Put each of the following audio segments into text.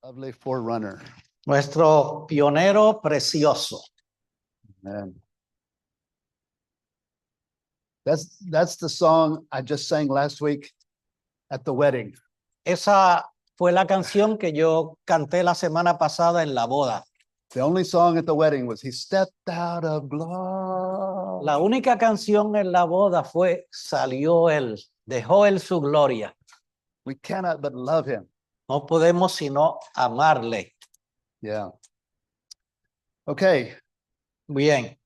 Lovely forerunner. Nuestro pionero precioso. Man. That's the song I just sang last week at the wedding. Esa fue la canción que yo canté la semana pasada en la boda. The only song at the wedding was He stepped out of glory. La única canción en la boda fue Salió Él, dejó Él su gloria. We cannot but love Him. No podemos sino amarle. Yeah. Okay. Bien.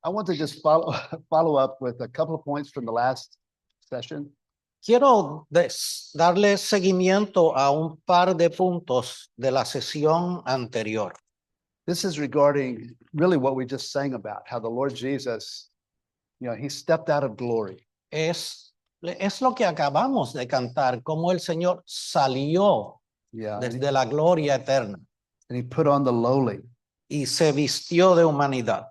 I want to just follow up with a couple of points from the last session. Quiero darle seguimiento a un par de puntos de la sesión anterior. This is regarding really what we just sang about, how the Lord Jesus, He stepped out of glory. Es lo que acabamos de cantar, cómo el Señor salió desde la gloria eterna And He put on the lowly. y se vistió de humanidad.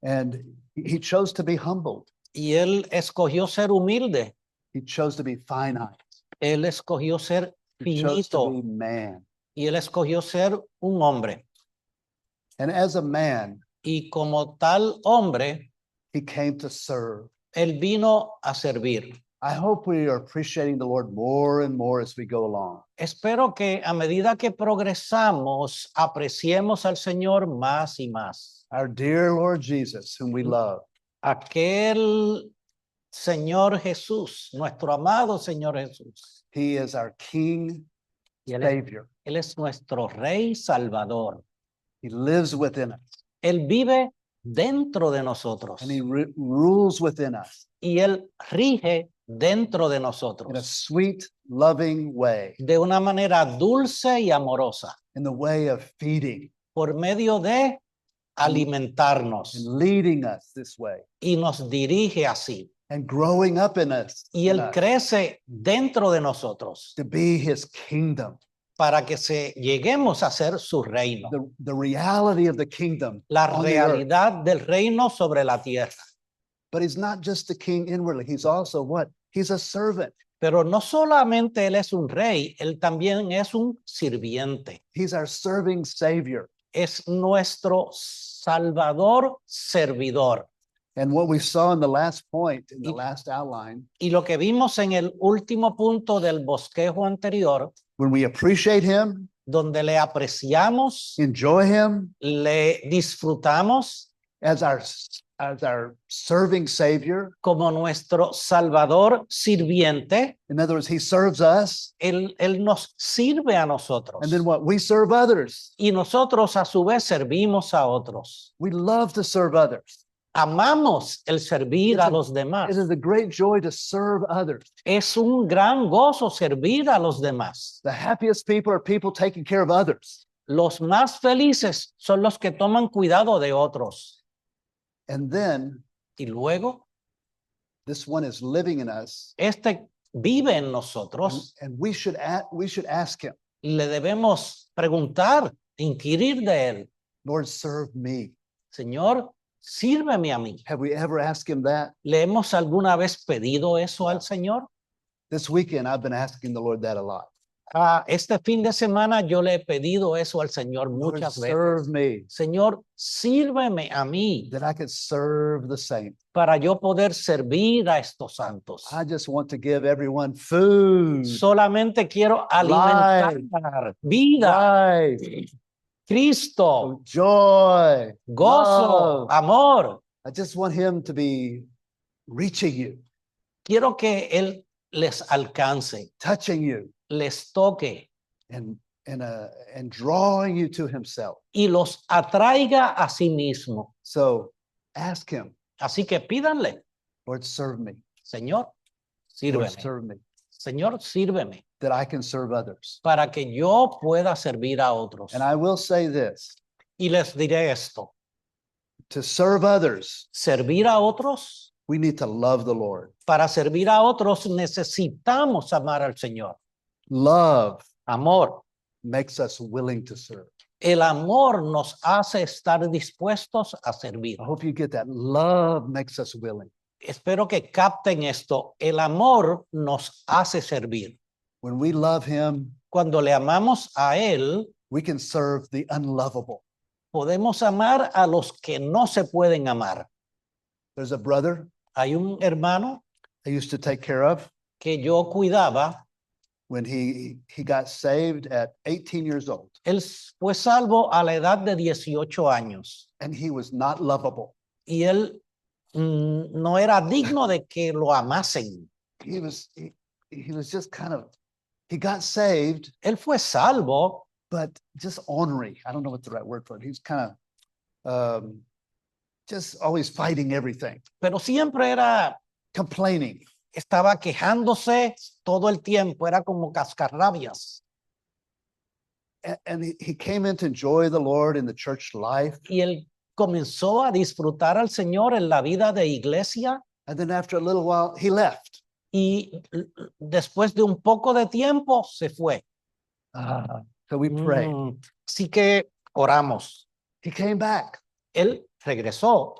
And He chose to be humbled. Y Él escogió ser humilde. He chose to be finite. Él escogió ser He chose to finito. be man. Y Él escogió ser un hombre. And as a man, Y como tal hombre, He came to serve. Él vino a servir. I hope we are appreciating the Lord more and more as we go along. Espero que a medida que progresamos, apreciemos al Señor más y más. Our dear Lord Jesus, whom we love, Aquel Señor Jesús, nuestro amado Señor Jesús. He is our King, Y Savior. Él es nuestro Rey Salvador. He lives within us. Él vive dentro de nosotros. And He rules within us Y Él rige dentro de in a nosotros. sweet, loving way, De una manera dulce y amorosa. in the way of feeding Por medio de alimentarnos. and leading us this way Y nos dirige así. and growing up in us, Y Él crece dentro de nosotros. to be His kingdom. Para que lleguemos a ser su reino. The reality of the kingdom La on the earth. realidad del reino sobre la tierra. But He's not just the king inwardly. He's also what? He's a servant. Pero no solamente Él es un rey, Él también es un sirviente. He's our serving Savior. Es nuestro Salvador servidor. And what we saw in the last point, in the last outline, Y lo que vimos en el último punto del bosquejo anterior, when we appreciate Him, donde le apreciamos, enjoy Him le disfrutamos as our serving Savior. como nuestro Salvador sirviente, In other words, He serves us. Él nos sirve a nosotros. And then what? We serve others. Y nosotros a su vez servimos a otros. We love to serve others. Amamos el servir a los demás. It is a great joy to serve others. Es un gran gozo servir a los demás. The happiest people are people taking care of others. Los más felices son los que toman cuidado de otros. And then Y luego, this one is living in us. vive en nosotros. And we should ask Him, Y le debemos preguntar, inquirir de él. Lord, serve me. Señor, sírveme a mí. Have we ever asked Him that? ¿Le hemos alguna vez pedido eso al Señor? This weekend, I've been asking the Lord that a lot. Este fin de semana yo le he pedido eso al Señor Lord, muchas serve veces. me, Señor, sírveme a mí that I could serve the saints. para yo poder servir a estos santos. I just want to give everyone food, Solamente quiero alimentar vida, life, Cristo, joy, gozo, love. amor. I just want Him to be reaching you, Quiero que Él les alcance, touching you, les toque and drawing you to Himself. y los atraiga a sí mismo. So ask Him, Así que pídanle, Lord, serve me. Señor, Lord, sírveme. serve me, Señor, sírveme that I can serve others. para que yo pueda servir a otros. And I will say this, Y les diré esto, to serve others, servir a otros, we need to love the Lord. para servir a otros necesitamos amar al Señor. Love Amor. makes us willing to serve. El amor nos hace estar dispuestos a servir. I hope you get that. Love makes us willing. espero que capten esto. El amor nos hace servir. When we love him, Cuando le amamos a Él, we can serve the unlovable. podemos amar a los que no se pueden amar. There's a brother Hay un hermano I used to take care of que yo cuidaba. when he got saved at 18 years old, Él fue salvo a la edad de 18 años and he was not lovable. y él no era digno de que lo amasen. He was just kind of, he got saved, Él fue salvo, but just ornery. I don't know what the right word for it. He's kind of just always fighting everything, pero siempre complaining. estaba quejándose todo el tiempo, era como cascarrabias. And he came in to enjoy the Lord in the church life. Y él comenzó a disfrutar al Señor en la vida de iglesia And then after a little while, he left. y después de un poco de tiempo se fue. So we prayed. Así que oramos. He came back. Él regresó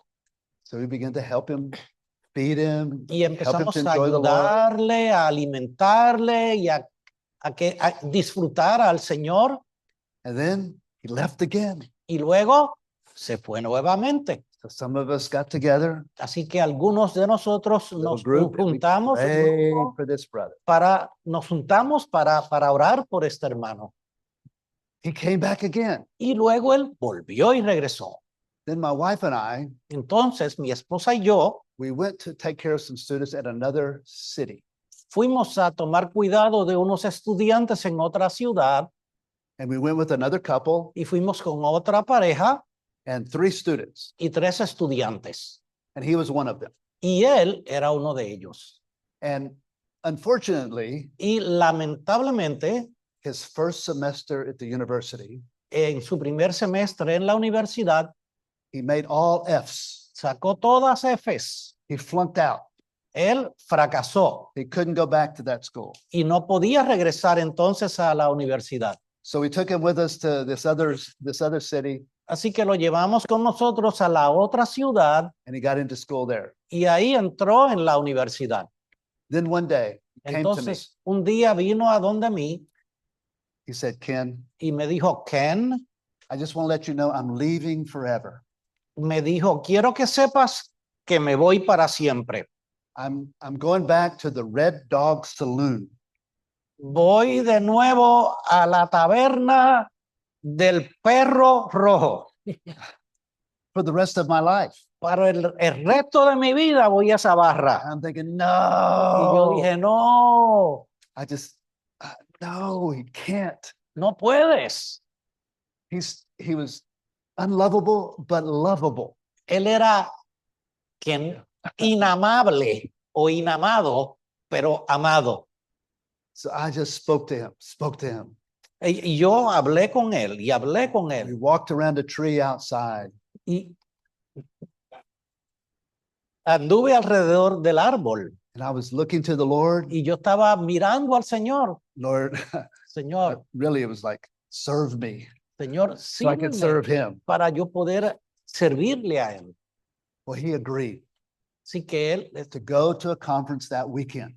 So we began to help him, feed him, y help him empezamos to a enjoy the Lord. ayudarle, a alimentarle y a disfrutar al Señor. And then he left again. Y luego se fue nuevamente. So some of us got together, Así que algunos de nosotros little nos group, and we juntamos, un prayed grupo, for this brother. nos juntamos para orar por este hermano. He came back again. Y luego él volvió y regresó. Then my wife and I, Entonces mi esposa y yo we went to take care of some students at another city. fuimos a tomar cuidado de unos estudiantes en otra ciudad And we went with another couple y fuimos con otra pareja and 3 students. y 3 estudiantes. And he was one of them. Y él era uno de ellos. And unfortunately, Y lamentablemente, his first semester at the university, en su primer semestre en la universidad, he made all Fs. sacó todas Fs. He flunked out. Él fracasó He couldn't go back to that school. y no podía regresar entonces a la universidad. So we took him with us to this other city, Así que lo llevamos con nosotros a la otra ciudad and he got into school there. y ahí entró en la universidad. Then one day he came to me. Entonces, un día vino a donde mí He said, "Ken, y me dijo, Ken, I just want to let you know I'm leaving forever. me dijo, quiero que sepas que me voy para siempre. I'm going back to the Red Dog Saloon. Voy de nuevo a la taberna del perro rojo. For the rest of my life." Para el resto de mi vida voy a esa barra. I'm thinking, Y yo no, dije, no, no, he can't. no puedes. He was unlovable, but lovable. Él era inamable o inamado, pero amado. So I just spoke to him. Y yo hablé con él y hablé con We él. walked around a tree outside. Y anduve alrededor del árbol And I was looking to the Lord. y yo estaba mirando al Señor. Lord, Señor, really, it was like, serve me Señor, so I could sírveme serve him. para yo poder servirle a él. Well, he agreed Así que él to go to a conference that weekend.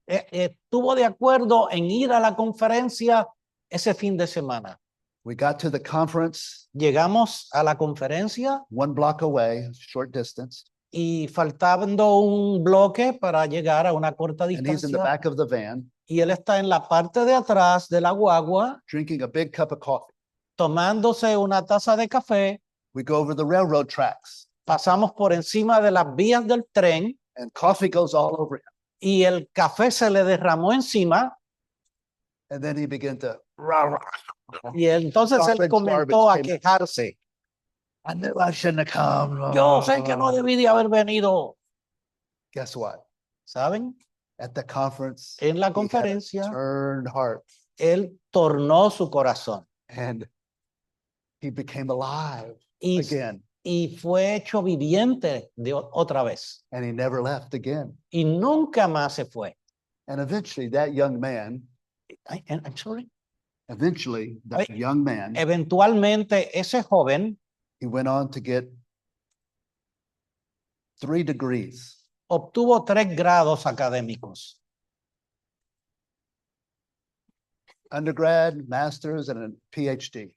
estuvo de acuerdo en ir a la conferencia ese fin de semana. We got to the conference Llegamos a la conferencia 1 block away, short distance, y faltando un bloque para llegar a una corta and he's in the distancia back of the van y él está en la parte de atrás de la guagua drinking a big cup of coffee. tomándose una taza de café. We go over the railroad tracks, Pasamos por encima de las vías del tren and coffee goes all over him. y el café se le derramó encima And then he began to, rah, rah. y entonces él Garbage, comenzó a garbage came. quejarse. I knew I shouldn't have come. Yo sé que no debí de haber venido. Guess what? ¿Saben? At the conference, En la he had a conferencia, turned heart, él tornó su corazón and he became alive y, again, y fue hecho viviente otra vez. and he never left again. Y nunca más se fue. And eventually that young man, I'm sorry. Eventualmente, Eventualmente ese joven he went on to get 3 degrees. Obtuvo 3 grados académicos. Undergrad, master's, and a PhD.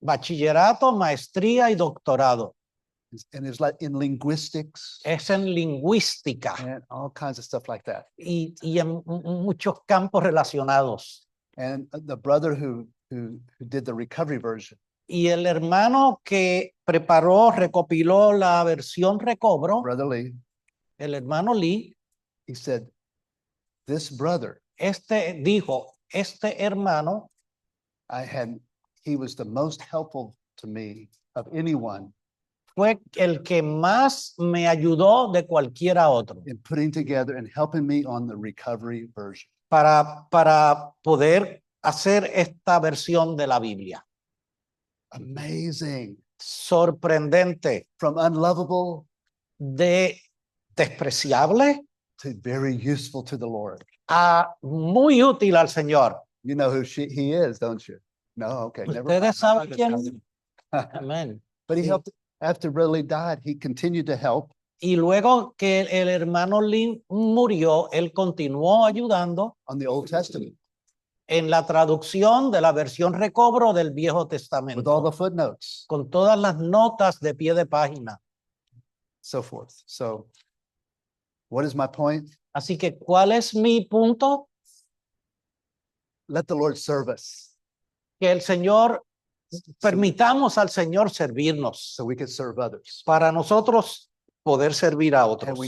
Bachillerato, maestría y doctorado. And it's like in linguistics Es en lingüística and all kinds of stuff like that. y en muchos campos relacionados. And the brother who did the recovery version, Y el hermano que preparó, recopiló la versión recobro, Brother Lee, el hermano Lee, he said, this brother, dijo, este hermano he was the most helpful to me of anyone fue el que más me ayudó de cualquiera otro in putting together and helping me on the recovery version. para poder hacer esta versión de la Biblia. Amazing. Sorprendente, From unlovable de despreciable to very useful to the Lord. a muy útil al Señor. You know who he is, don't you? No, okay. Never mind. Ustedes saben quién es. Amén. But he Sí. helped after Ridley died. He continued to help. Y luego que el hermano Lee murió, él continuó ayudando On the Old Testament en la traducción de la versión recobro del Viejo with all Testamento, the footnotes, con todas las notas de pie de página. so forth. So, what is my point? Así que, ¿cuál es mi punto? Let the Lord serve us Que el Señor, permitamos al Señor servirnos so we can serve others. para nosotros poder servir a And otros.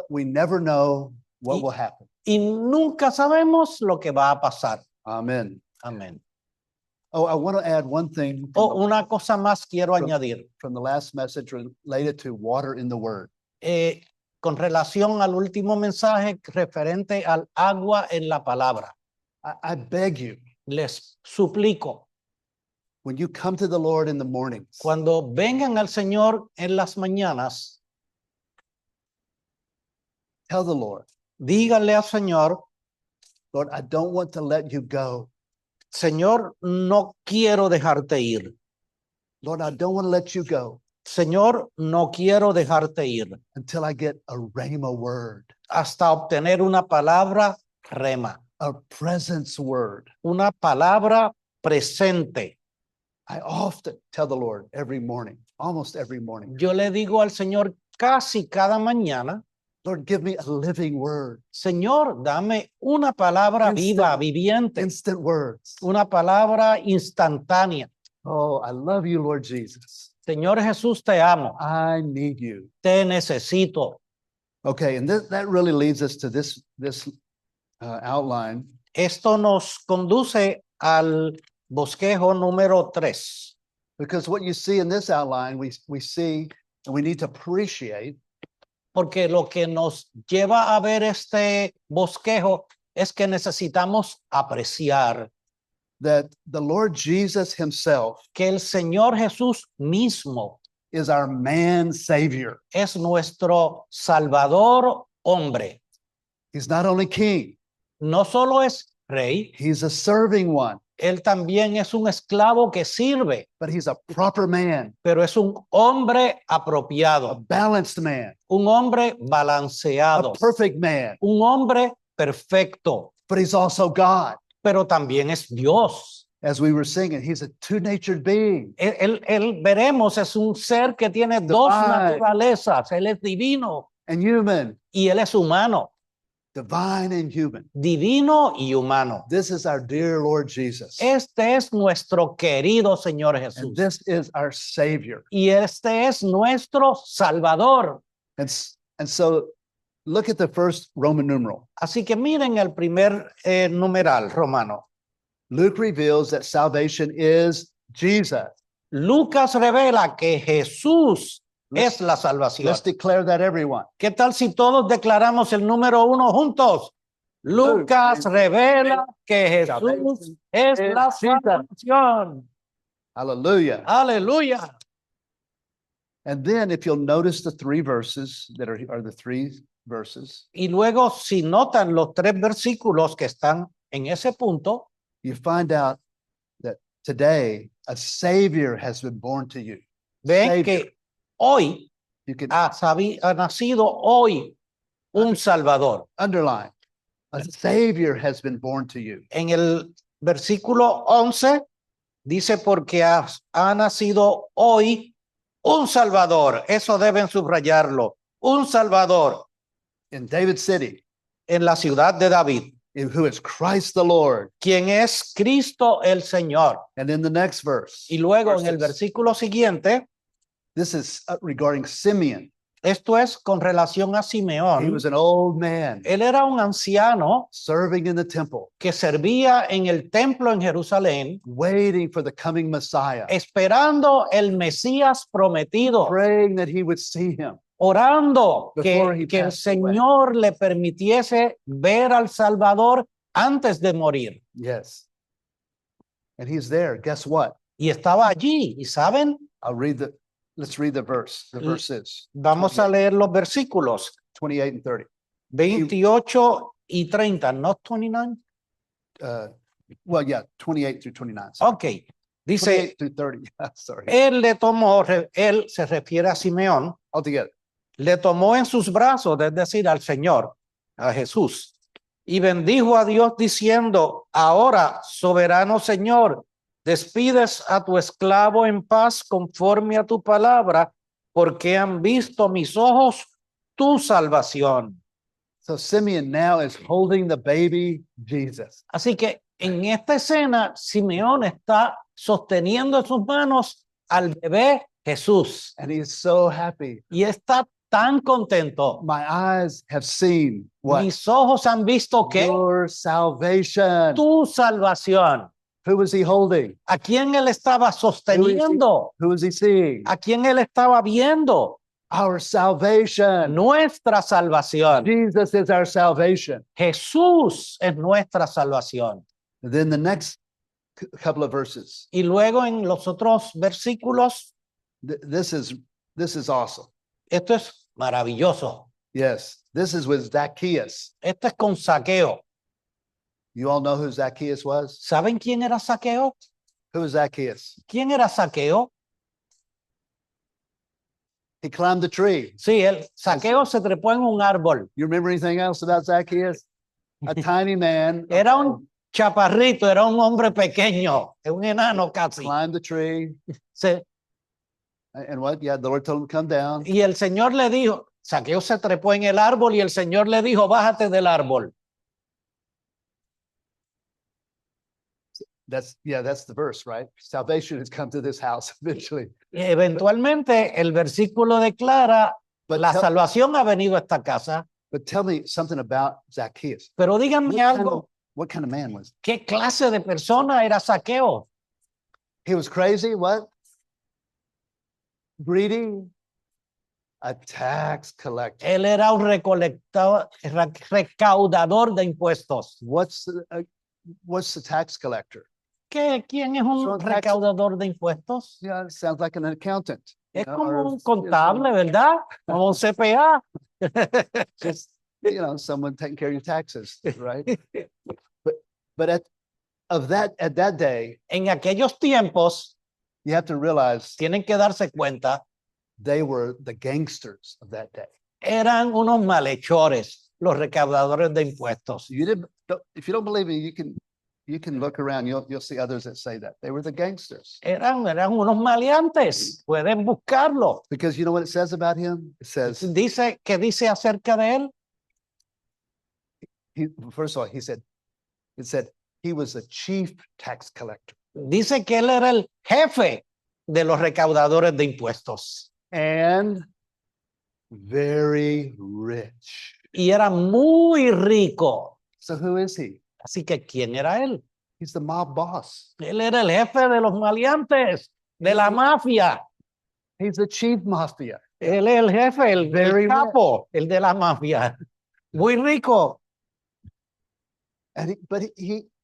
we never know what Y- will happen. Y nunca sabemos lo que va a pasar. Amen. Amén. Oh, I want to add one thing Una cosa más quiero añadir. from the last message related to water in the Word. Con relación al último mensaje referente al agua en la palabra. I beg you, Les suplico, when you come to the Lord in the mornings, cuando vengan al Señor en las mañanas, tell the Lord, díganle al Señor, Lord, I don't want to let you go. Señor, no quiero dejarte ir. Lord, I don't want to let you go Señor, no quiero dejarte ir until I get a rhema word, hasta obtener una palabra rema, a presence word. una palabra presente. I often tell the Lord every morning, almost every morning, Yo le digo al Señor casi cada mañana, Lord, give me a living word, Señor, dame una palabra viva, viviente, instant words. una palabra instantánea. Oh, I love you, Lord Jesus. Señor Jesús, te amo, I need you. te necesito. Okay, and that really leads us to this outline. Esto nos conduce al bosquejo número 3. Because what you see in this outline, we see and we need to appreciate Porque lo que nos lleva a ver este bosquejo es que necesitamos apreciar that the Lord Jesus himself que el Señor Jesús mismo is our man savior. es nuestro Salvador hombre. He's not only king, No solo es rey, he's a serving one, él también es un esclavo que sirve, but he's a proper man, pero es un hombre a apropiado, balanced man, un hombre a balanceado, perfect man, un hombre perfecto, but he's also God. pero también es Dios. As we were singing, he's a two-natured being. Él veremos, es un ser que tiene dos Divine. naturalezas. Él es divino And human, y él es humano, divine and human. divino y humano. This is our dear Lord Jesus. Este es nuestro querido Señor And Jesús. this is our Savior. Y este es nuestro Salvador. And so look at the first Roman numeral. Así que miren el primer numeral romano. Luke reveals that salvation is Jesus. Lucas revela que Jesús Let's- es la salvación. Let's declare that, everyone. ¿Qué tal si todos declaramos el número 1 juntos? Lucas revela que Jesús es la salvación. Hallelujah. Aleluya. And then if you'll notice the 3 verses that are the 3 verses, Y luego, si notan los 3 versículos que están en ese punto, you find out that today a Savior has been born to you. ven Savior. que hoy You can ha nacido hoy un Salvador. underline, a Savior has been born to you. En el versículo 11 dice porque ha nacido hoy un Salvador. Eso deben subrayarlo. Un Salvador In David City, en la ciudad de David, who is Christ the Lord. quien es Cristo el Señor. And in the next verse, Y luego en el verses, versículo siguiente, this is regarding Simeon. esto es con relación a He Simeón. was an old man Él era un anciano serving in the temple, que servía en el templo en Jerusalén, waiting for the coming Messiah, esperando el Mesías prometido, praying that he would see him. orando Before he que el passed away. Señor le permitiese ver al Salvador antes de morir. Yes. And he's there. Guess what? Y estaba allí. ¿Y saben? Let's read the verse. The verses Vamos a leer los versículos 28 and 30. 28 y 30, ¿no 29? Well, yeah, 28 through 29. Ok. Dice, 28 through 30. Sorry. él se refiere a Simeón, All together. le tomó en sus brazos, es decir, al Señor, a Jesús, y bendijo a Dios diciendo, ahora, soberano Señor, despides a tu esclavo en paz conforme a tu palabra, porque han visto mis ojos tu salvación. So Simeon now is holding the baby Jesus. Así que en esta escena, Simeón está sosteniendo en sus manos al bebé Jesús And he's so happy. y está tan contento. My eyes have seen what? Mis ojos han visto que Your salvation. tu salvación. Who was he holding? ¿A quién él estaba sosteniendo? Who was he seeing? ¿A quién él estaba viendo? Our salvation. Nuestra salvación. Jesus is our salvation. Jesús es nuestra salvación. And then the next couple of verses. Y luego en los otros versículos, This is awesome. esto es maravilloso. Yes, this is with Zacchaeus. Esto es con Zaqueo. You all know who Zacchaeus was? ¿Saben quién era Zaqueo? Who was Zacchaeus? ¿Quién era Zaqueo? He climbed the tree. Sí, Zaqueo se trepó en un árbol. You remember anything else about Zacchaeus? A tiny man. Era un chaparrito, era un hombre pequeño, un enano casi. Climbed the tree. Se- And what? Yeah, the Lord told him to come down. y el Señor le dijo, Zaqueo se trepó en el árbol y el Señor le dijo, bájate del árbol. That's the verse, right? Salvation has come to this house eventually. Y eventualmente el versículo declara, But la tell, salvación ha venido a esta casa. but tell me something about Zacchaeus. Pero díganme algo, What kind of man was ¿qué clase de persona era Zaqueo? he? He was crazy. What? Greedy. A tax collector. Él era un recaudador de impuestos. What's the tax collector? ¿Quién es un Son tax- recaudador de impuestos? Yeah, it sounds like an accountant. Es you know, como or, un contable, ¿verdad? Como un CPA. just someone taking care of your taxes, right? but at that day, En aquellos tiempos, you have to realize tienen que darse cuenta, they were the gangsters of that day. eran unos malhechores, los recaudadores de impuestos. If you don't believe me, you can look around. You'll see others that say that they were the gangsters. Eran unos maleantes, pueden buscarlo. Because you know what it says about him? It says ¿Qué dice acerca de él? first of all, it said he was a chief tax collector Dice que él era el jefe de los recaudadores de impuestos and very rich. y era muy rico. So who is he? Así que, ¿quién era él? He's the mob boss. Él era el jefe de los maleantes, de la mafia. He's the chief mafia. Él es el jefe, el Very capo, el de la mafia. Muy rico. And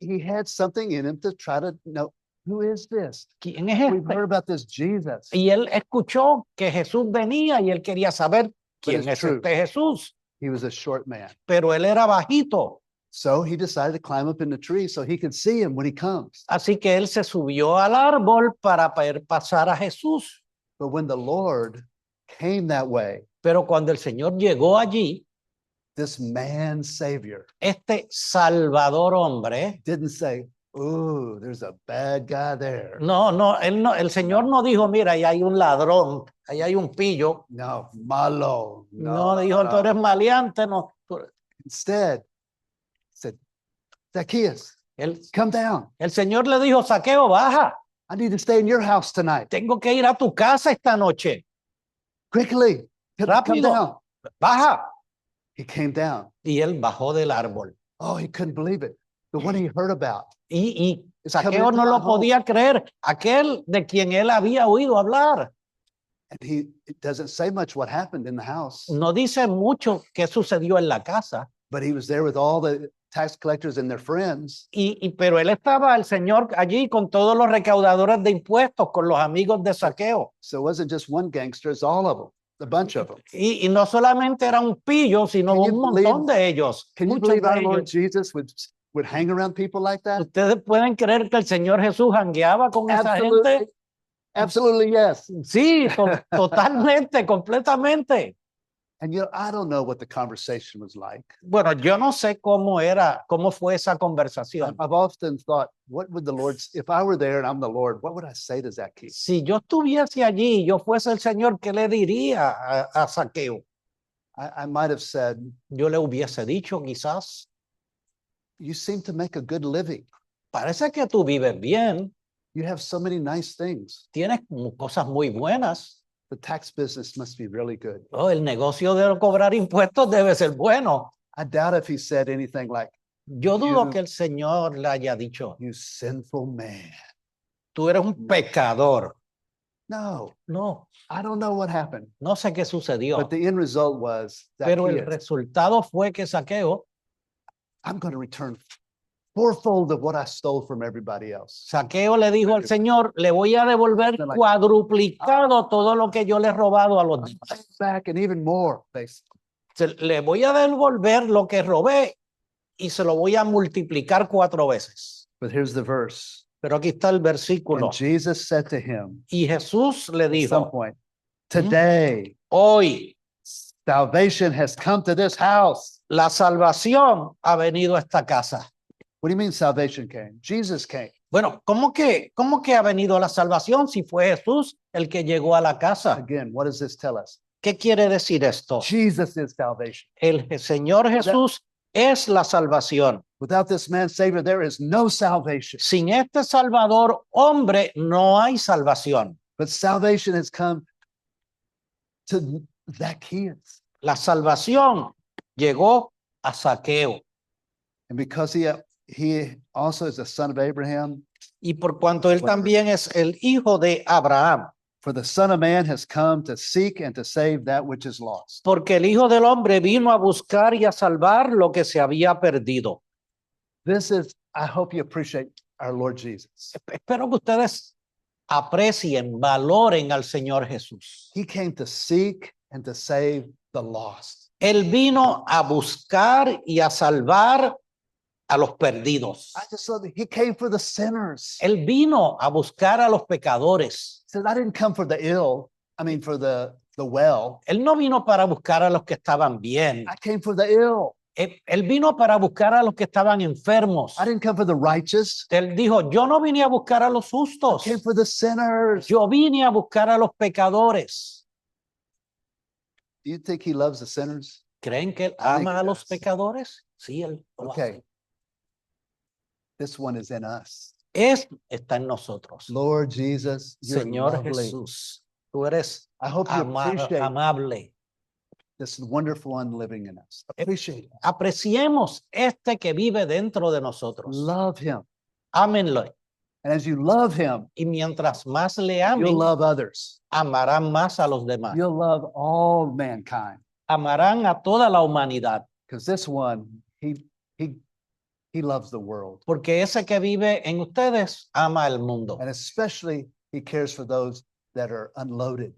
he had something in him to try to know, who is this? ¿Quién es We've este? heard about this Jesus. Y él escuchó que Jesús venía y él quería saber quién it's es true. este Jesús. He was a short man. Pero él era bajito. So he decided to climb up in the tree so he could see him when he comes. Así que él se subió al árbol para poder pasar a Jesús. But when the Lord came that way, Pero cuando el Señor llegó allí, this man savior este Salvador hombre, didn't say, ooh, there's a bad guy there. el Señor no dijo, mira, ahí hay un ladrón, ahí hay un pillo. No, malo. No dijo, tú eres maleante, no. Instead, said, Zacchaeus, El, come down. el Señor le dijo, Zaqueo, baja, I need to stay in your house tonight. tengo que ir a tu casa esta noche, Quickly, come Rápido. down. baja. He came down. Y él bajó del árbol. Oh, he couldn't believe it. The one he heard about. Y is coming Zaqueo into no my lo home. podía creer, aquel de quien él había oído hablar. And it doesn't say much what happened in the house, No dice mucho qué sucedió en la casa, but he was there with all the tax collectors and their friends. pero él estaba, el Señor, allí con todos los recaudadores de impuestos, con los amigos de Zaqueo. So it wasn't just one gangster, it's all of them, a bunch of them. Y no solamente era un pillo, sino Can you un montón believe- de ellos. Can you muchos believe de our Lord ellos. Jesus would hang around people like that? ¿Ustedes pueden creer que el Señor Jesús jangueaba con esa Absolutely. gente? Absolutely, yes. Sí, totalmente, completamente. And I don't know what the conversation was like. Bueno, yo no sé cómo fue esa conversación. I've often thought, what would the Lord, if I were there and I'm the Lord, what would I say to Zacchaeus? Si yo estuviese allí y yo fuese el Señor, ¿qué le diría a Zaqueo? I might have said, Yo le hubiese dicho quizás, you seem to make a good living. parece que tú vives bien, You have so many nice things. tienes cosas muy buenas. The tax business must be really good. Oh, el negocio de cobrar impuestos debe ser bueno. I doubt if he said anything like, Yo dudo You- que el Señor le haya dicho, you sinful man. tú eres un pecador. No, No, I don't know what happened. no sé qué sucedió, But the end result was, pero el Zacchaeus, resultado fue que Zaqueo, I'm going to return fourfold of what I stole from everybody else. Zaqueo le dijo al Señor, le voy a devolver Like- cuadruplicado todo lo que yo le he robado a los demás. Back and even more, basically. Le voy a devolver lo que robé y se lo voy a multiplicar 4 veces. But here's the verse. Pero aquí está el versículo. And Jesus said to him Y Jesús le at some dijo, point, today hoy salvation has come to this house. la salvación ha venido a esta casa. What do you mean salvation came? Jesus came. Bueno, ¿cómo que ha venido la salvación si fue Jesús el que llegó a la casa? Again, what does this tell us? ¿Qué quiere decir esto? Jesus is salvation. El Señor Jesús es la salvación. Without this man savior, there is no salvation. Sin este Salvador hombre no hay salvación. But salvation has come to Zacchaeus. La salvación llegó a Zaqueo. And because he also is a son of Abraham, Y por cuanto él también es el hijo de Abraham, for the Son of Man has come to seek and to save that which is lost. porque el Hijo del Hombre vino a buscar y a salvar lo que se había perdido. This is, I hope you appreciate our Lord Jesus. Espero que ustedes aprecien, valoren al Señor Jesús. He came to seek and to save the lost. Él vino a buscar y a salvar a los perdidos. I just love it. He came for the sinners. Él vino a buscar a los pecadores. He said, I didn't come for the ill. I mean, for the well. Él no vino para buscar a los que estaban bien. I came for the ill. Él vino para buscar a los que estaban enfermos. I didn't come for the righteous. Él dijo, yo no vine a buscar a los I justos. came for the sinners. Yo vine a buscar a los pecadores. Do you think he loves the sinners? ¿Creen que él I think ama he a los does. pecadores? Sí, él lo Okay. hace. This one is in us. Está en nosotros. Lord Jesus, you're Señor lovely. Jesús, tú eres I hope you appreciate amable. this wonderful one living in us. Appreciate it. Apreciemos este que vive dentro de nosotros. Love him. Ámenlo. And as you love him, Y mientras más le amen, you'll love others. amarán más a los demás. You'll love all mankind. Amarán a toda la humanidad. Because this one, he loves the world. Porque ese que vive en ustedes ama al mundo. And especially he cares for those that are unloaded,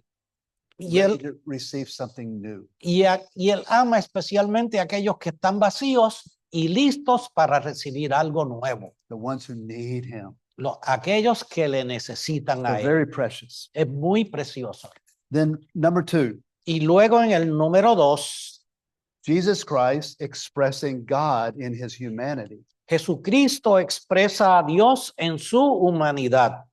Y ready él, to receive something new. y él ama especialmente a aquellos que están vacíos y listos para recibir algo nuevo. The ones who need him. Aquellos que le necesitan a They're él. very precious. Es muy precioso. Then number two, Y luego en el número 2, Jesus Christ expressing God in his humanity. Jesucristo expresa a Dios en su humanidad.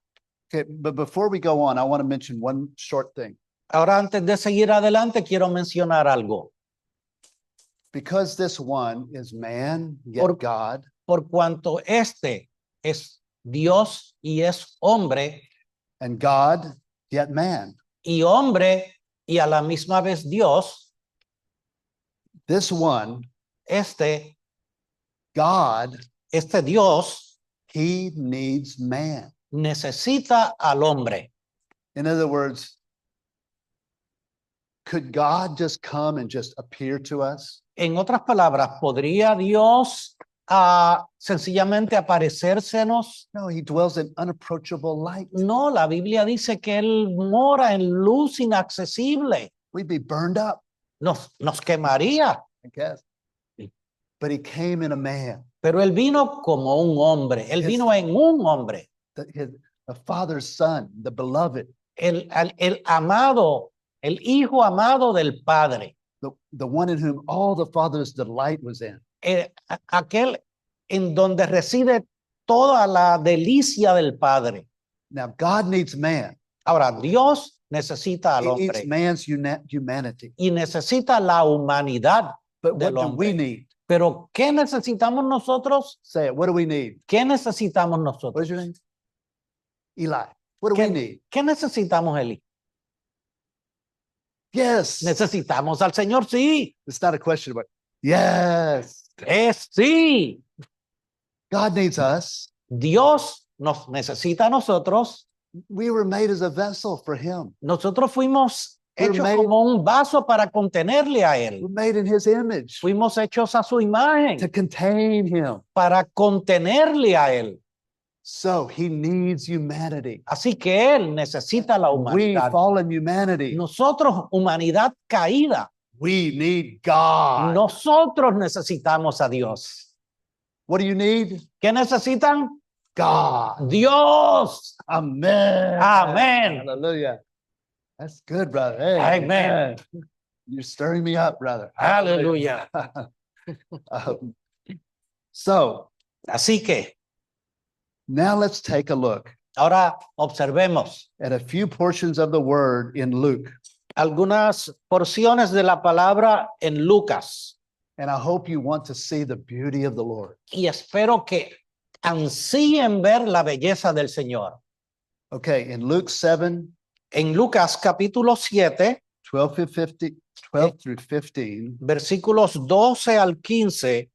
Okay, but before we go on, I want to mention one short thing. Ahora, antes de seguir adelante, quiero mencionar algo. Because this one is man, yet Por- God, Por cuanto este es Dios y es hombre, and God, yet man. y hombre y a la misma vez Dios, This one, este God, Dios he needs man. necesita al hombre. In other words, could God just come and just appear to us? En otras palabras, ¿podría Dios sencillamente aparecérsenos? No, he dwells in unapproachable light. No, la Biblia dice que Él mora en luz inaccesible. We'd be burned up, Nos quemaría, I guess. But he came in a man, pero Él vino como un hombre. Él Yes. vino en un hombre. the father's son, the beloved, El amado, el hijo amado del Padre. the one in whom all the father's delight was in. Aquel en donde reside toda la delicia del Padre. Now, God needs man. Ahora, Dios necesita al He needs hombre man's humanity. y necesita la humanidad But what del do we hombre. need? Pero, ¿qué necesitamos nosotros? Say it. What do we need? ¿Qué necesitamos What nosotros? is your name? Eli. What do we need? ¿Qué necesitamos, Eli? Yes. Necesitamos al Señor, sí. It's not a question about yes. Es sí. God needs us. Dios nos necesita a nosotros. We were made as a vessel for him. Nosotros fuimos We're hechos made- como un vaso para contenerle a Él. We're made in his image Fuimos hechos a su imagen to contain him. para contenerle a Él. So he needs humanity. Así que Él necesita la We, humanidad. fallen humanity, Nosotros, humanidad caída, we need God. nosotros necesitamos a Dios. What do you need? ¿Qué necesitan? God. Dios. Amen. Amen. Hallelujah. That's good, brother. Hey, Amen. You're stirring me up, brother. Aleluya. Um, so Así que now let's take a look ahora observemos at a few portions of the word in Luke. algunas porciones de la palabra en Lucas And I hope you want to see the beauty of the Lord. y espero que ansíen ver la belleza del Señor. Okay, in Luke 7, En Lucas capítulo 7, 12 through 15, versículos 12 al 15,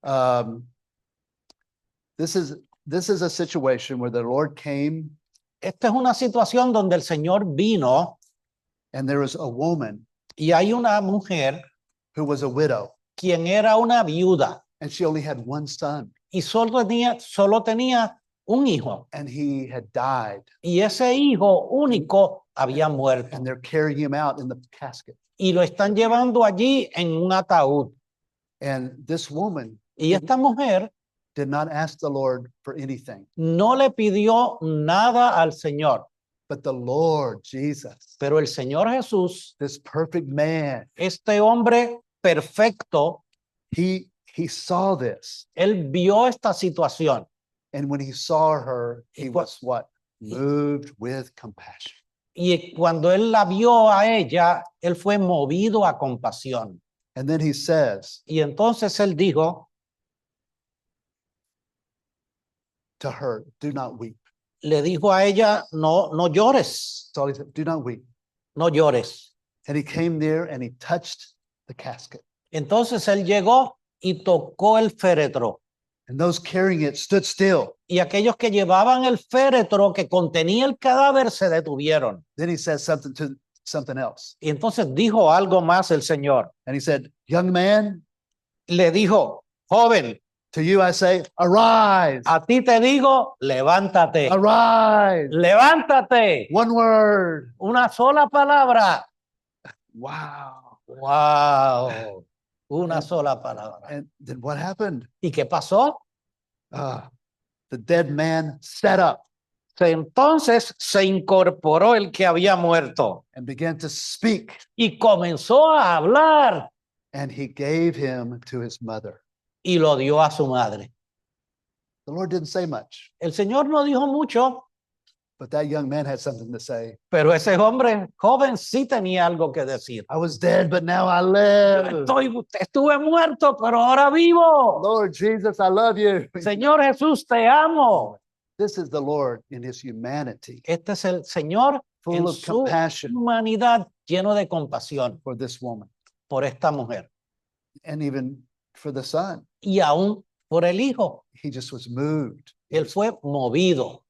um, this is a situation where the Lord came esta es una situación donde el Señor vino and there was a woman y hay una mujer who was a widow quien era una viuda and she only had one son y solo tenía un hijo and he had died y ese hijo único había muerto and they're carrying him out in the casket. y lo están llevando allí en un ataúd. And this woman Y esta mujer did not ask the Lord for anything, no le pidió nada al Señor, but the Lord Jesus, pero el Señor Jesús, this perfect man, este hombre perfecto, he saw this. él vio esta situación And when he saw her, he What- was what? Moved with compassion. y cuando él la vio a ella, él fue movido a compasión. And then he says Y entonces él dijo, to her, do not weep. le dijo a ella, no llores, That's all he said, do not weep. no llores. And he came there and he touched the casket. Entonces él llegó y tocó el féretro. And those carrying it stood still. Y aquellos que llevaban el féretro que contenía el cadáver se detuvieron. Then he says something else. Y entonces dijo algo más el Señor. And he said, young man, Le dijo, joven, to you I say, arise, a ti te digo, levántate. arise. Levántate. One word. Una sola palabra. Wow. Wow. Una sola palabra. And then what happened? ¿Y qué pasó? The dead man sat up. Entonces se incorporó el que había muerto and began to speak, y comenzó a hablar and he gave him to his mother. y lo dio a su madre. The Lord didn't say much, El Señor no dijo mucho, but that young man had something to say. pero ese hombre joven sí tenía algo que decir. I was dead, but now I Yo live. estuve muerto, pero ahora vivo. Lord Jesus, I love you. Señor Jesús, te amo. This is the Lord in his humanity, Este es el Señor full en of su compassion humanidad, lleno de compasión for this woman, por esta mujer and even for the son. y aún por el hijo. He just was moved. Él fue movido.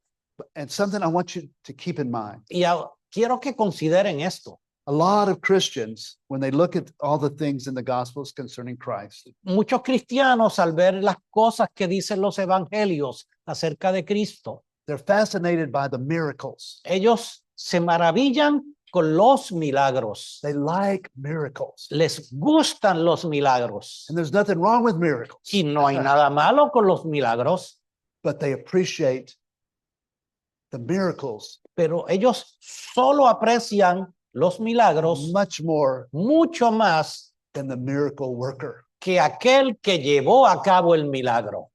And something I want you to keep in mind. Y quiero que consideren esto. A lot of Christians, when they look at all the things in the Gospels concerning Christ, Muchos cristianos, al ver las cosas que dicen los evangelios acerca de Cristo, they're fascinated by the miracles. ellos se maravillan con los milagros. They like miracles. Les gustan los milagros. And there's nothing wrong with miracles, Y no hay nada malo con los milagros, but they appreciate the miracles pero ellos solo aprecian los milagros much more mucho más than the miracle worker. que aquel que llevó a cabo el milagro.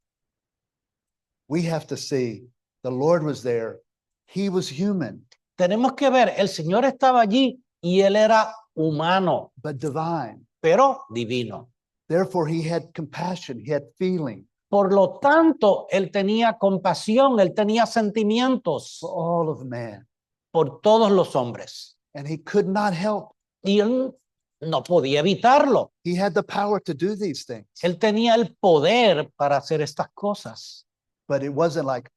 We have to see the Lord was there. He was human, Tenemos que ver, el Señor estaba allí y él era humano, but divine. pero divino. Therefore, he had compassion. He had feeling Por lo tanto, él tenía compasión, él tenía sentimientos for all of man. por todos los hombres. And he could not help. Y él no podía evitarlo. He had the power to do these things, Él tenía el poder para hacer estas cosas. but it wasn't like,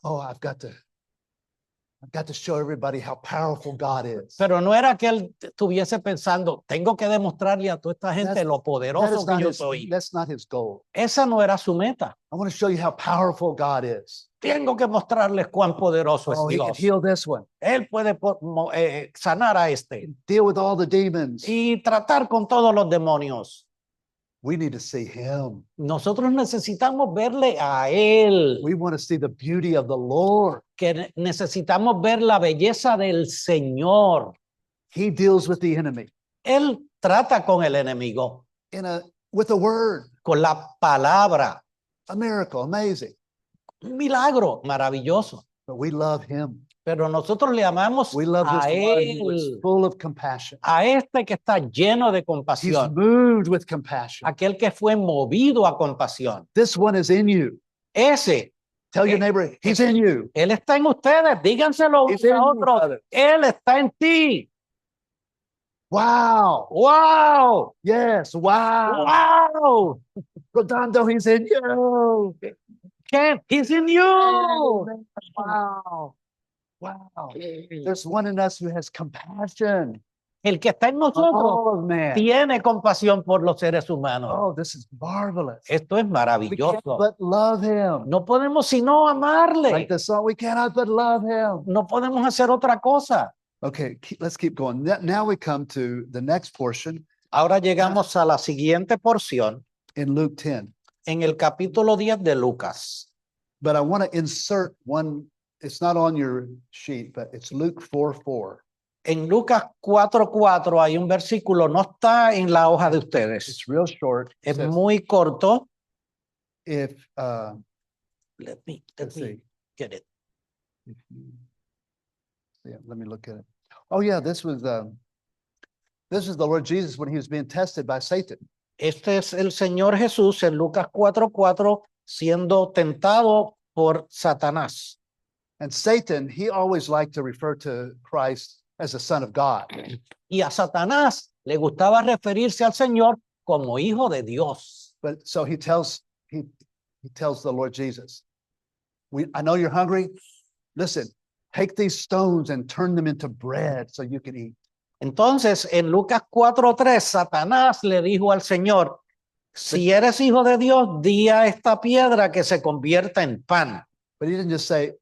oh, I've got to show everybody how powerful God is. Pero no era que él estuviese pensando, tengo que demostrarle a toda esta gente That's- lo That poderoso is que not yo his, soy. that's not his goal. Esa no era su meta. I want to show you how powerful God is. Tengo que mostrarles cuán poderoso es Oh, he can Dios. heal this one, Él puede sanar a este deal with all the demons. y tratar con todos los demonios. We need to see him. Nosotros necesitamos verle a él, We want to see the beauty of the Lord. que necesitamos ver la belleza del Señor. He deals with the enemy Él trata con el enemigo, with a word, con la palabra. a miracle, amazing. Un milagro maravilloso. But we love him. Pero nosotros le amamos We love a this one who is él, full of compassion. a este que está lleno de He's compasión, moved with compassion. aquel que fue movido a compasión. This one is in you. Ese, Tell your neighbor, he's in you. él está en ustedes, díganselo He's unos in a you, otros. brother. Él está en ti. Wow. ¡Wow! Yes. Wow. ¡Wow! Redondo, he's in you. Ken, he's in you. Wow. Wow. There's one in us who has compassion. El que está en nosotros Oh, man. tiene compasión por los seres humanos. Oh, this is marvelous. Esto es We can't maravilloso. but love him. No podemos sino amarle. Like the song, we cannot but love him. No podemos hacer otra cosa. Okay, let's keep going. Now we come to the next portion Ahora llegamos a la siguiente porción in Luke 10. en el capítulo 10 de Lucas. But I want to insert one, it's not on your sheet, but it's Luke 4:4. En Lucas 4:4 hay un versículo, no está en la hoja de ustedes. It's real short. It Es says, muy corto. if, Let me let's see. get it. If you- Yeah, let me look at it. Oh, yeah, this was the Lord Jesus when he was being tested by Satan. Este es el Señor Jesús en Lucas 4:4 siendo tentado por Satanás. And Satan, he always liked to refer to Christ as the Son of God. Y a Satanás le gustaba referirse al Señor como hijo de Dios. But so he tells the Lord Jesus, I know you're hungry. Listen, take these stones and turn them into bread so you can eat. Entonces, en Lucas 4:3, Satanás le dijo al Señor, si eres hijo de Dios, di a esta piedra que se convierta en pan. But he didn't just say,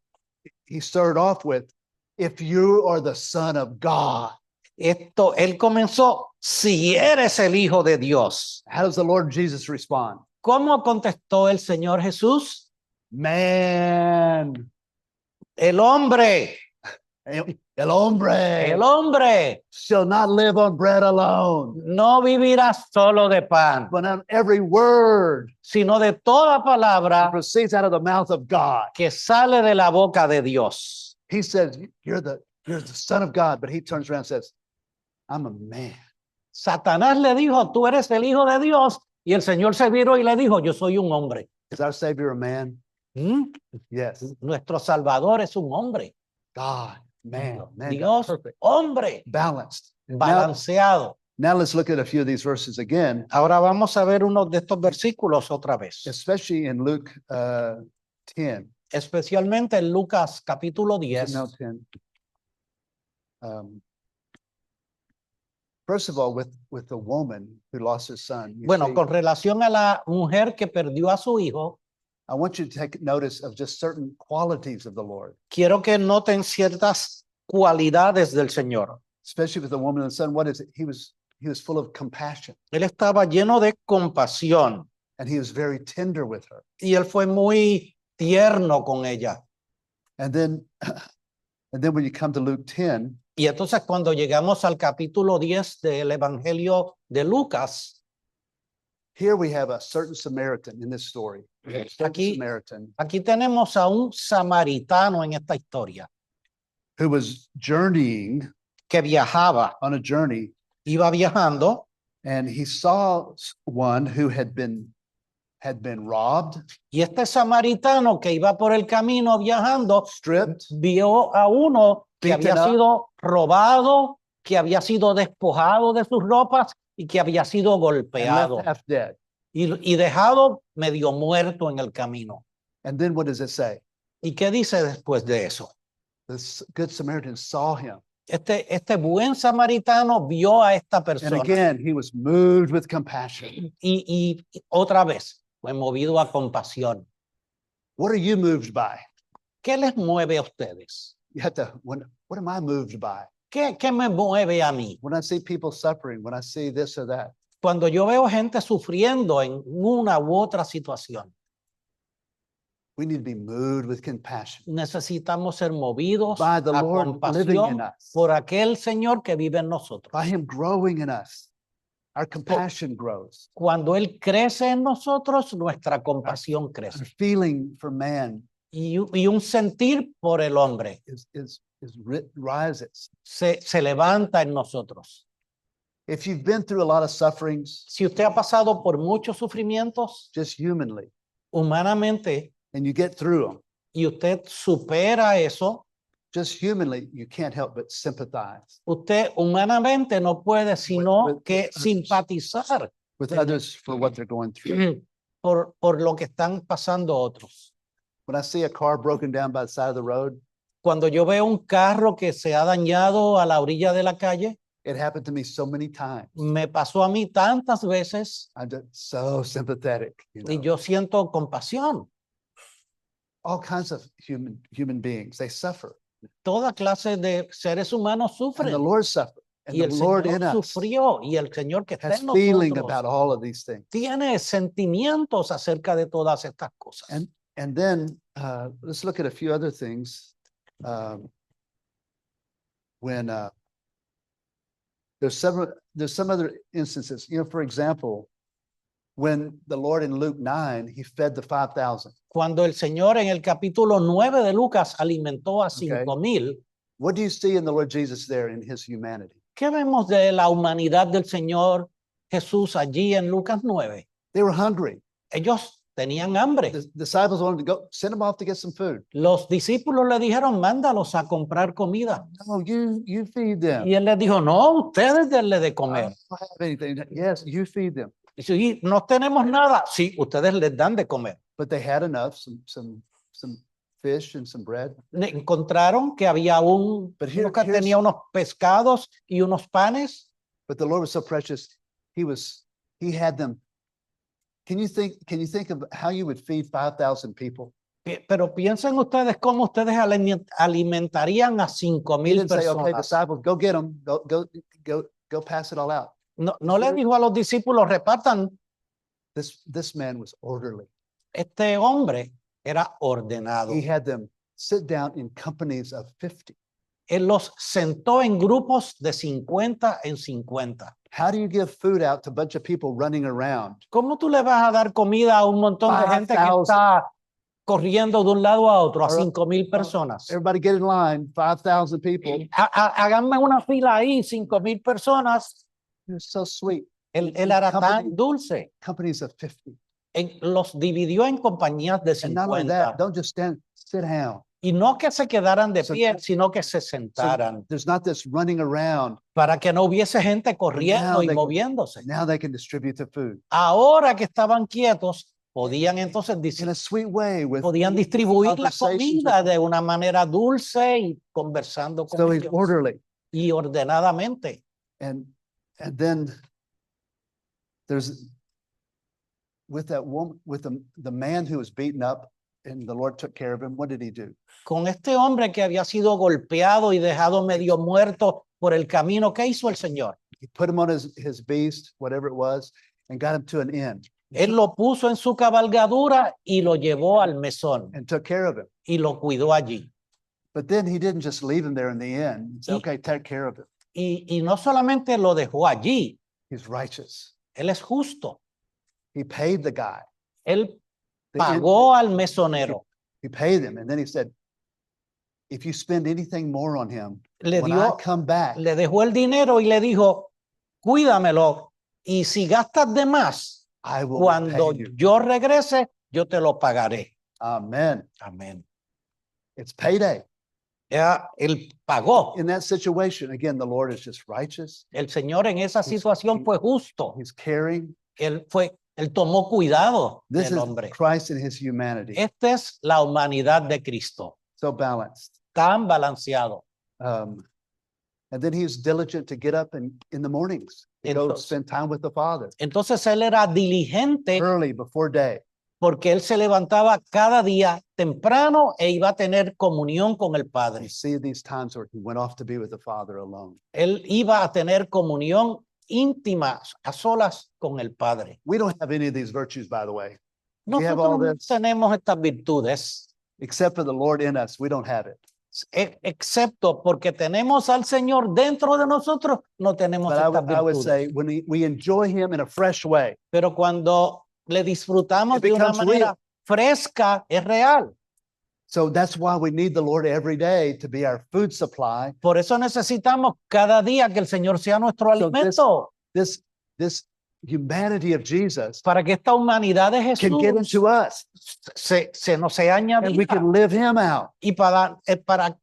he started off with, if you are the Son of God. Él comenzó, si eres el hijo de Dios. How does the Lord Jesus respond? ¿Cómo contestó el Señor Jesús? Man. El hombre, El hombre el hombre shall not live on bread alone, no vivirá solo de pan, but on every word sino de toda that palabra proceeds out of the mouth of God. que sale de la boca de Dios. He says, you're the son of God, but he turns around and says, I'm a man. Satanás le dijo, tú eres el hijo de Dios, y el Señor se viró y le dijo, yo soy un hombre. Is our Savior a man? ¿Mm? Yes. Nuestro Salvador es un hombre. God, man, God, Dios, perfect, hombre, balanced. balanceado. Now let's look at a few of these verses again, Ahora vamos a ver uno de estos versículos otra vez, especially in Luke 10. especialmente en Lucas capítulo Is it 10. now 10? First of all, with the woman who lost her son, you Bueno, see, con relación a la mujer que perdió a su hijo, I want you to take notice of just certain qualities of the Lord, quiero que noten ciertas cualidades del Señor. especially with the woman and the son. What is it? He was full of compassion, Él estaba lleno de compasión and he was very tender with her. y él fue muy tierno con ella. And then when you come to Luke 10, Y entonces cuando llegamos al capítulo 10 del Evangelio de Lucas, here we have a certain Samaritan in this story. A certain Aquí- Samaritan aquí tenemos a un samaritano en esta historia who was journeying que viajaba, on a journey, iba viajando and he saw one who had been robbed, y este samaritano que iba por el camino viajando stripped, vio a uno que había Beaten up. sido robado, que había sido despojado de sus ropas y que había sido and golpeado left half dead. y dejado medio muerto en el camino. And then what does it say? ¿Y qué dice después de eso? This good Samaritan saw him. Este buen samaritano vio a esta And persona again, he was moved with compassion. y otra vez fue movido a compasión. What are you moved by? ¿Qué les mueve a ustedes? You have to, what am I moved by? ¿Qué me mueve a mí? When I see people suffering, when I see this or that, Cuando yo veo gente sufriendo en una u otra situación, we need to be moved with compassion necesitamos ser movidos by the a Lord living in compasión us, por aquel Señor que vive en nosotros. by him growing in us. Our compassion grows. Cuando Él crece en nosotros, nuestra compasión Our crece. feeling for man Y un sentir por el hombre rises. se levanta en nosotros. If you've been through a lot of sufferings, Si usted ha pasado por muchos sufrimientos just humanly, humanamente and you get through them, y usted supera eso, just humanly, you can't help but sympathize usted humanamente no puede sino with que others. simpatizar with others for what they're going through. por lo que están pasando otros. When I see a car broken down by the side of the road, Cuando yo veo un carro que se ha dañado a la orilla de la calle, it happened to me so many times. me pasó a mí tantas veces I'm just so sympathetic. You y know? yo siento compasión. All kinds of human beings, they suffer. Toda clase de seres humanos And the sufren Lord suffered. And y the el Lord in Señor us sufrió y el Señor que está has en feeling nosotros about all of these things. tiene sentimientos acerca de todas estas cosas. And then let's look at a few other things. When there's some other instances, you know, for example, when the Lord in Luke 9, he fed the 5,000. Cuando el Señor en el capítulo 9 de Lucas alimentó a 5,000, What do you see in the Lord Jesus there in his humanity? ¿qué vemos de la humanidad del Señor Jesús allí en Lucas 9? They were hungry. Ellos tenían hambre. The disciples wanted to go, send them off to get some food. Los discípulos le dijeron, mándalos a comprar comida. No, you feed them. Y él les dijo, no, ustedes denle de I comer. don't have anything. Yes, you feed them. Y si no tenemos nada, sí, ustedes les dan de comer. But they had enough, some fish and some bread. Encontraron que había uno que tenía unos pescados y unos panes. But the Lord was so precious. He had them. Can you think of how you would feed 5,000 people? Pero piensen ustedes cómo ustedes alimentarían a He 5,000 didn't say, okay, personas. disciples, go get them. Go pass it all out. No le dijo a los discípulos, repartan. This man was orderly. Este hombre era ordenado. He had them sit down in companies of 50. Él los sentó en grupos de 50 en 50. How do you give food out to a bunch of people running around? ¿Cómo tú le vas a dar comida a un montón de gente que 5,000. está corriendo de un lado a otro, a Or- 5,000 personas? Everybody get in line, 5,000 people. Háganme una fila ahí, 5,000 personas. You're so sweet. Él era tan Company- dulce. Companies of 50. Los dividió en compañías de And not only that, 50. don't just sit down. Y no que se quedaran de So- pie, sino que se So sentaran there's not this running around. para que no hubiese gente corriendo y they- moviéndose. Now they can distribute the food Ahora que estaban quietos, podían entonces in a sweet way with podían distribuir la conversations comida de una manera dulce y conversando con so he's ellos orderly. y ordenadamente. And then there's with that woman, with the man who was beaten up and the Lord took care of him. What did he do? Con este hombre que había sido golpeado y dejado medio muerto por el camino, ¿qué hizo el Señor? He put him on his beast, whatever it was, and got him to an inn Él lo puso en su cabalgadura y lo llevó al mesón and took care of him. y lo cuidó allí. But then he didn't just leave him there in the inn and say, Y- okay, take care of him. Y no solamente lo dejó allí, He's righteous. él es justo. He paid the guy. Él The pagó al mesonero, He paid him. And then he said, if you spend anything more on him, le when I dio, come back, le dejó el dinero y le dijo, cuídamelo. Y si gastas de más, I will cuando repay you. yo regrese, yo te lo pagaré. Amen. Amén. It's payday. Ya, él pagó. In that situation, again, the Lord is just righteous. El Señor en esa situación fue justo. He's caring. Él tomó cuidado This del is hombre. Christ in his humanity. Esta es la humanidad de Cristo, So balanced. tan balanceado. And then he's diligent to get up in the mornings, to go Entonces- spend time with the Father Entonces él era diligente early before day. porque él se levantaba cada día temprano e iba a tener comunión con el Padre. You see these times where he went off to be with the Father alone. Él iba a tener comunión íntima, a solas con el Padre. We don't have any of these virtues, by the way. We have all Nosotros no this. tenemos estas virtudes, Except for the Lord in us, we don't have it. excepto porque tenemos al Señor dentro de nosotros, no tenemos But I estas would, I would virtudes. say when we enjoy him in a fresh way, Pero cuando le disfrutamos It de una becomes manera fresca, es real. so that's why we need the Lord every day to be our food supply. Por eso necesitamos cada día que el Señor sea nuestro So this- alimento, This humanity of Jesus para que esta humanidad de can get Jesús into us se nos sea and we añadida can live him out. y para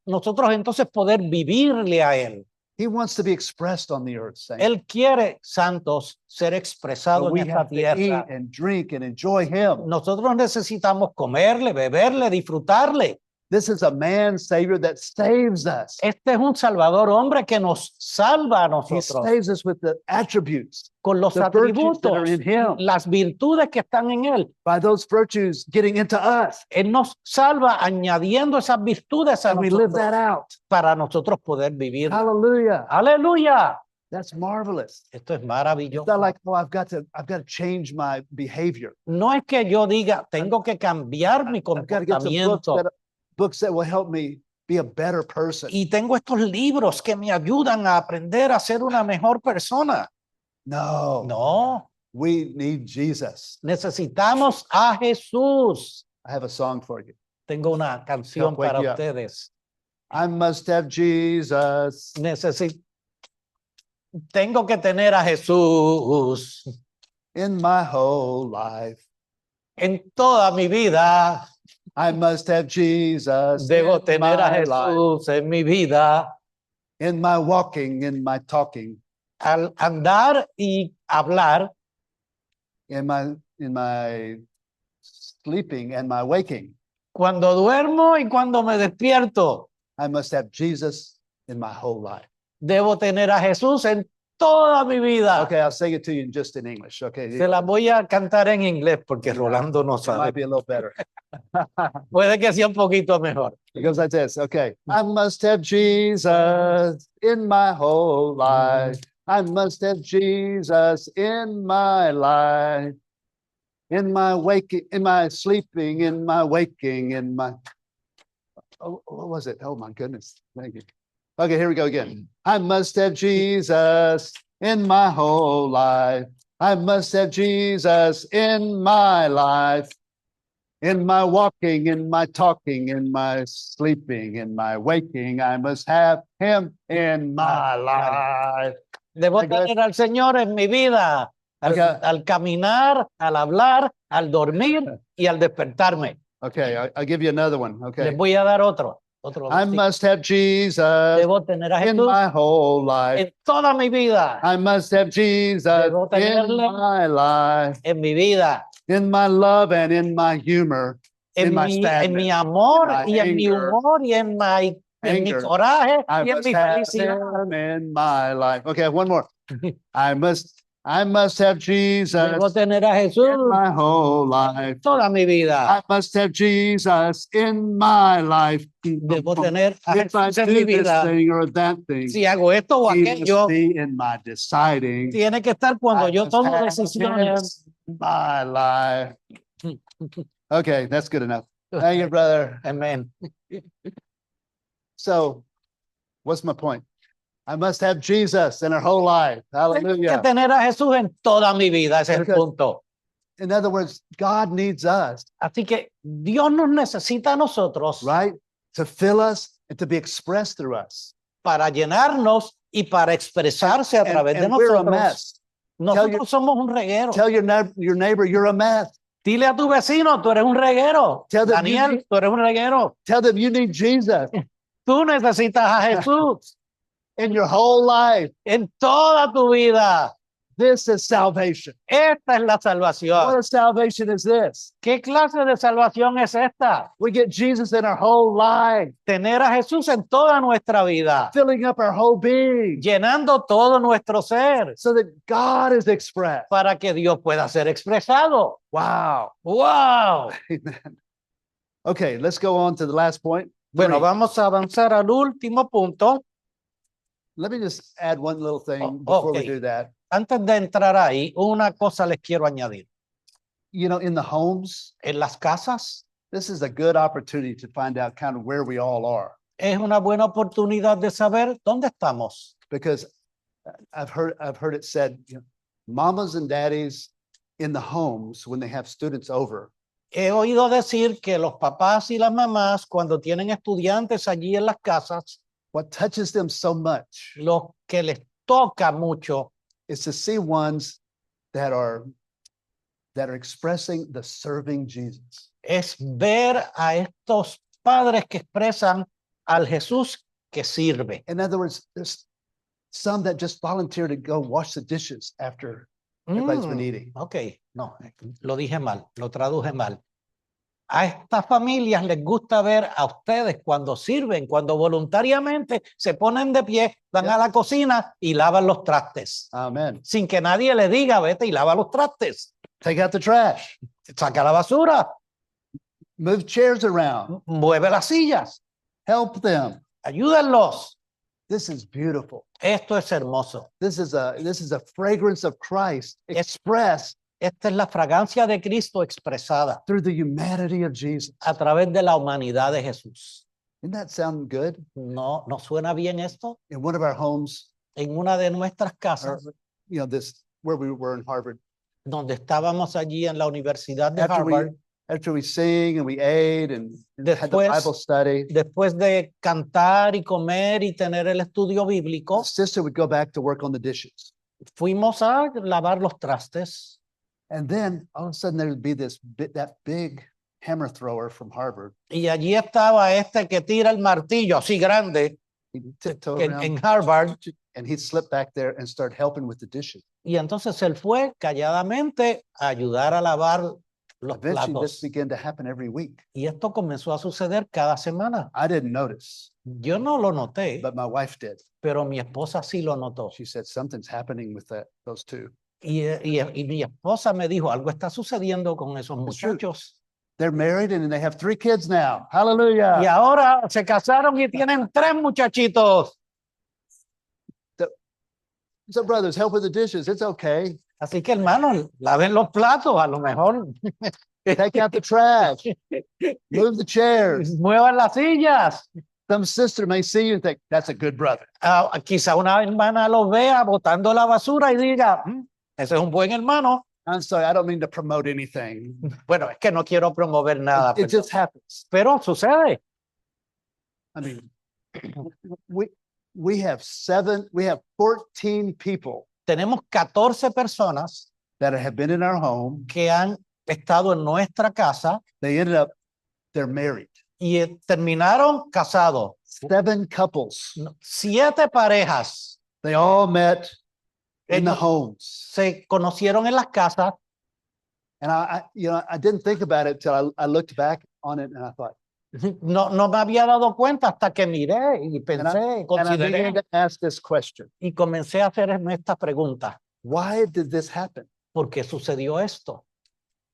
nosotros entonces poder vivirle a Él. He wants to be expressed on the earth, saints. Él quiere, santos, ser But expresado we en esta have to eat tierra. and drink and enjoy him. Nosotros necesitamos comerle, beberle, disfrutarle. This is a man savior that saves us. Este es un Salvador hombre que nos salva a He nosotros saves us with the attributes, con los the virtues that are atributos, in him. las virtudes que están en Él. By those virtues getting into us. Él nos salva añadiendo esas virtudes a And we live nosotros that out. para nosotros poder vivir. Hallelujah. Aleluya. That's marvelous. Esto es It's maravilloso. not like, oh, I've got to change my behavior. No es que yo diga, tengo que cambiar mi I've got to get some comportamiento. books that will help me be a better person. Y tengo estos libros que me ayudan a aprender a ser una mejor persona. No, No, we need Jesus. necesitamos a Jesús. I have a song for you. Tengo una canción Help wake para you up. ustedes. I must have Jesus. Tengo que tener a Jesús In my whole life, en toda mi vida. I must have Jesus. Debo in tener a my life, Jesús en mi vida. in my walking, in my talking, Al andar y hablar, in my sleeping and my waking. cuando duermo y cuando me despierto. I must have Jesus in my whole life. Debo tener a Jesús en toda mi vida. Okay, I'll sing it to you in just in English. Okay, Se la voy a cantar en inglés porque Rolando no it might sabe. be a little better. Puede que sea un poquito mejor. It goes like this. Okay, I must have Jesus in my whole life. I must have Jesus in my life. In my waking, in my sleeping, in my waking, in my Oh, what was it? Oh my goodness. Thank you. Okay, here we go again. I must have Jesus in my whole life. I must have Jesus in my life. In my walking, in my talking, in my sleeping, in my waking, I must have him in my life. Debo Ay, gracias. tener al Señor en mi vida, Okay. al caminar, al hablar, al dormir y al despertarme. Okay, I'll give you another one. Les Okay. voy a dar otro. I must have Jesus Debo tener a in Jesús my whole life. en toda mi vida, I must have Jesus Debo in tenerle my life, en mi vida, in my love and in my humor, in my en mi sadness, amor in my y en mi anger, humor y en mi anger. coraje I y en must mi have felicidad. him in my life. Okay, one more. I must have Jesus Debo tener a in Jesús my whole life. toda mi vida. I must have Jesus in my life. Debo tener a If I Jesús en mi do this vida. thing or that thing, Si hago esto o he must aquello, be in my deciding. tiene que estar cuando I yo must tomo have decisiones. him in my life. Okay, that's good enough. Thank you, brother. Amén. So, what's my point? I must have Jesus in our whole life. Tengo que Hallelujah. tener a Jesús en toda mi vida, ese es el Because- punto. In other words, God needs us, Así que Dios nos necesita a nosotros right? To fill us and to be expressed through us. para llenarnos y para expresarse a través de And we're a nosotros. mess. Nosotros somos un reguero. Tell your neighbor you're a mess. Dile a tu vecino, tú eres un reguero. Tell them you Daniel, need- tú eres un reguero. Tell them you need Jesus Tú necesitas a Jesús in your whole life. en toda tu vida. This is salvation. Esta es la What salvación. a salvation is this? ¿Qué clase de salvación es esta? We get Jesus in our whole life, Tener a Jesús en toda nuestra vida, filling up our whole being llenando todo nuestro ser so that God is expressed. para que Dios pueda ser expresado. Wow. ¡Wow! Amen. Okay, let's go on to the last point. Bueno, Three. vamos a avanzar al último punto. Let me just add one little thing Oh, before we okay. do that. Antes de entrar ahí, una cosa les quiero añadir. You know, in the homes, En las casas this is a good opportunity to find out kind of where we all are, es una buena oportunidad de saber dónde estamos. because I've heard it said, you know, mamas and daddies in the homes when they have students over, He oído decir que los papás y las mamás, cuando tienen estudiantes allí en las casas, what touches them so much lo que les toca mucho is to see ones that are expressing the serving Jesus. es ver a estos padres que expresan al Jesús que sirve. In other words, there's some that just volunteer to go wash the dishes after everybody's been Mm, eating. ok, no, lo dije mal, lo traduje mal. A estas familias les gusta ver a ustedes cuando sirven, cuando voluntariamente se ponen de pie, van Yeah. a la cocina y lavan los trastes, Amen. sin que nadie le diga, vete y lava los trastes, Take out the trash, saca la basura, move chairs around, mueve las sillas, help them. ayúdenlos. This is beautiful. Esto es hermoso. This is a fragrance of Christ expressed Esta es la fragancia de Cristo expresada through the humanity of Jesus. a través de la humanidad de Jesús. Doesn't that sound good? ¿No suena bien esto? In one of our homes, En una de nuestras or, casas, you know, this where we were in Harvard. donde estábamos allí en la Universidad de After Harvard, after we sing and we ate and had the Después- Bible study, después de cantar y comer y tener el estudio bíblico, the sister would go back to work on the dishes. fuimos a lavar los trastes And then all of a sudden there would be that big hammer thrower from Harvard. y allí estaba este que tira el martillo así grande He'd tiptoe around en Harvard, and he'd slip back there and start helping with the dishes. y entonces él fue calladamente a ayudar a lavar los Eventually this platos. began to happen every week. Y esto comenzó a suceder cada semana. I didn't notice, Yo no lo noté, but my wife did. pero mi esposa sí lo notó. She said, something's happening with those two. Y mi esposa me dijo, algo está sucediendo con esos It's true. muchachos. They're married and they have 3 kids now. Y Hallelujah. ahora se casaron y tienen 3 muchachitos. So brothers, help with the dishes. It's okay. Así que hermanos, laven los platos, a lo mejor Take out the trash. Move the chairs. Muevan las sillas. Some sister may see you and think, that's a good brother. Quizá una hermana lo vea botando la basura y diga, ese es un buen hermano. I'm sorry, I don't mean to promote anything. Bueno, es que no quiero promover nada, It just happens. pero sucede. I mean, we have 14 people Tenemos 14 personas that have been in our home. que han estado en nuestra casa They ended up, they're married. y terminaron casados. 7 couples. 7 parejas They all met in the Ellos homes. se conocieron en las casas. And I didn't think about it till I looked back on it and I thought, No me había dado cuenta hasta que miré y and pensé, I consideré began to ask this question. y comencé a hacerme esta pregunta. Why did this happen? ¿Por qué sucedió esto?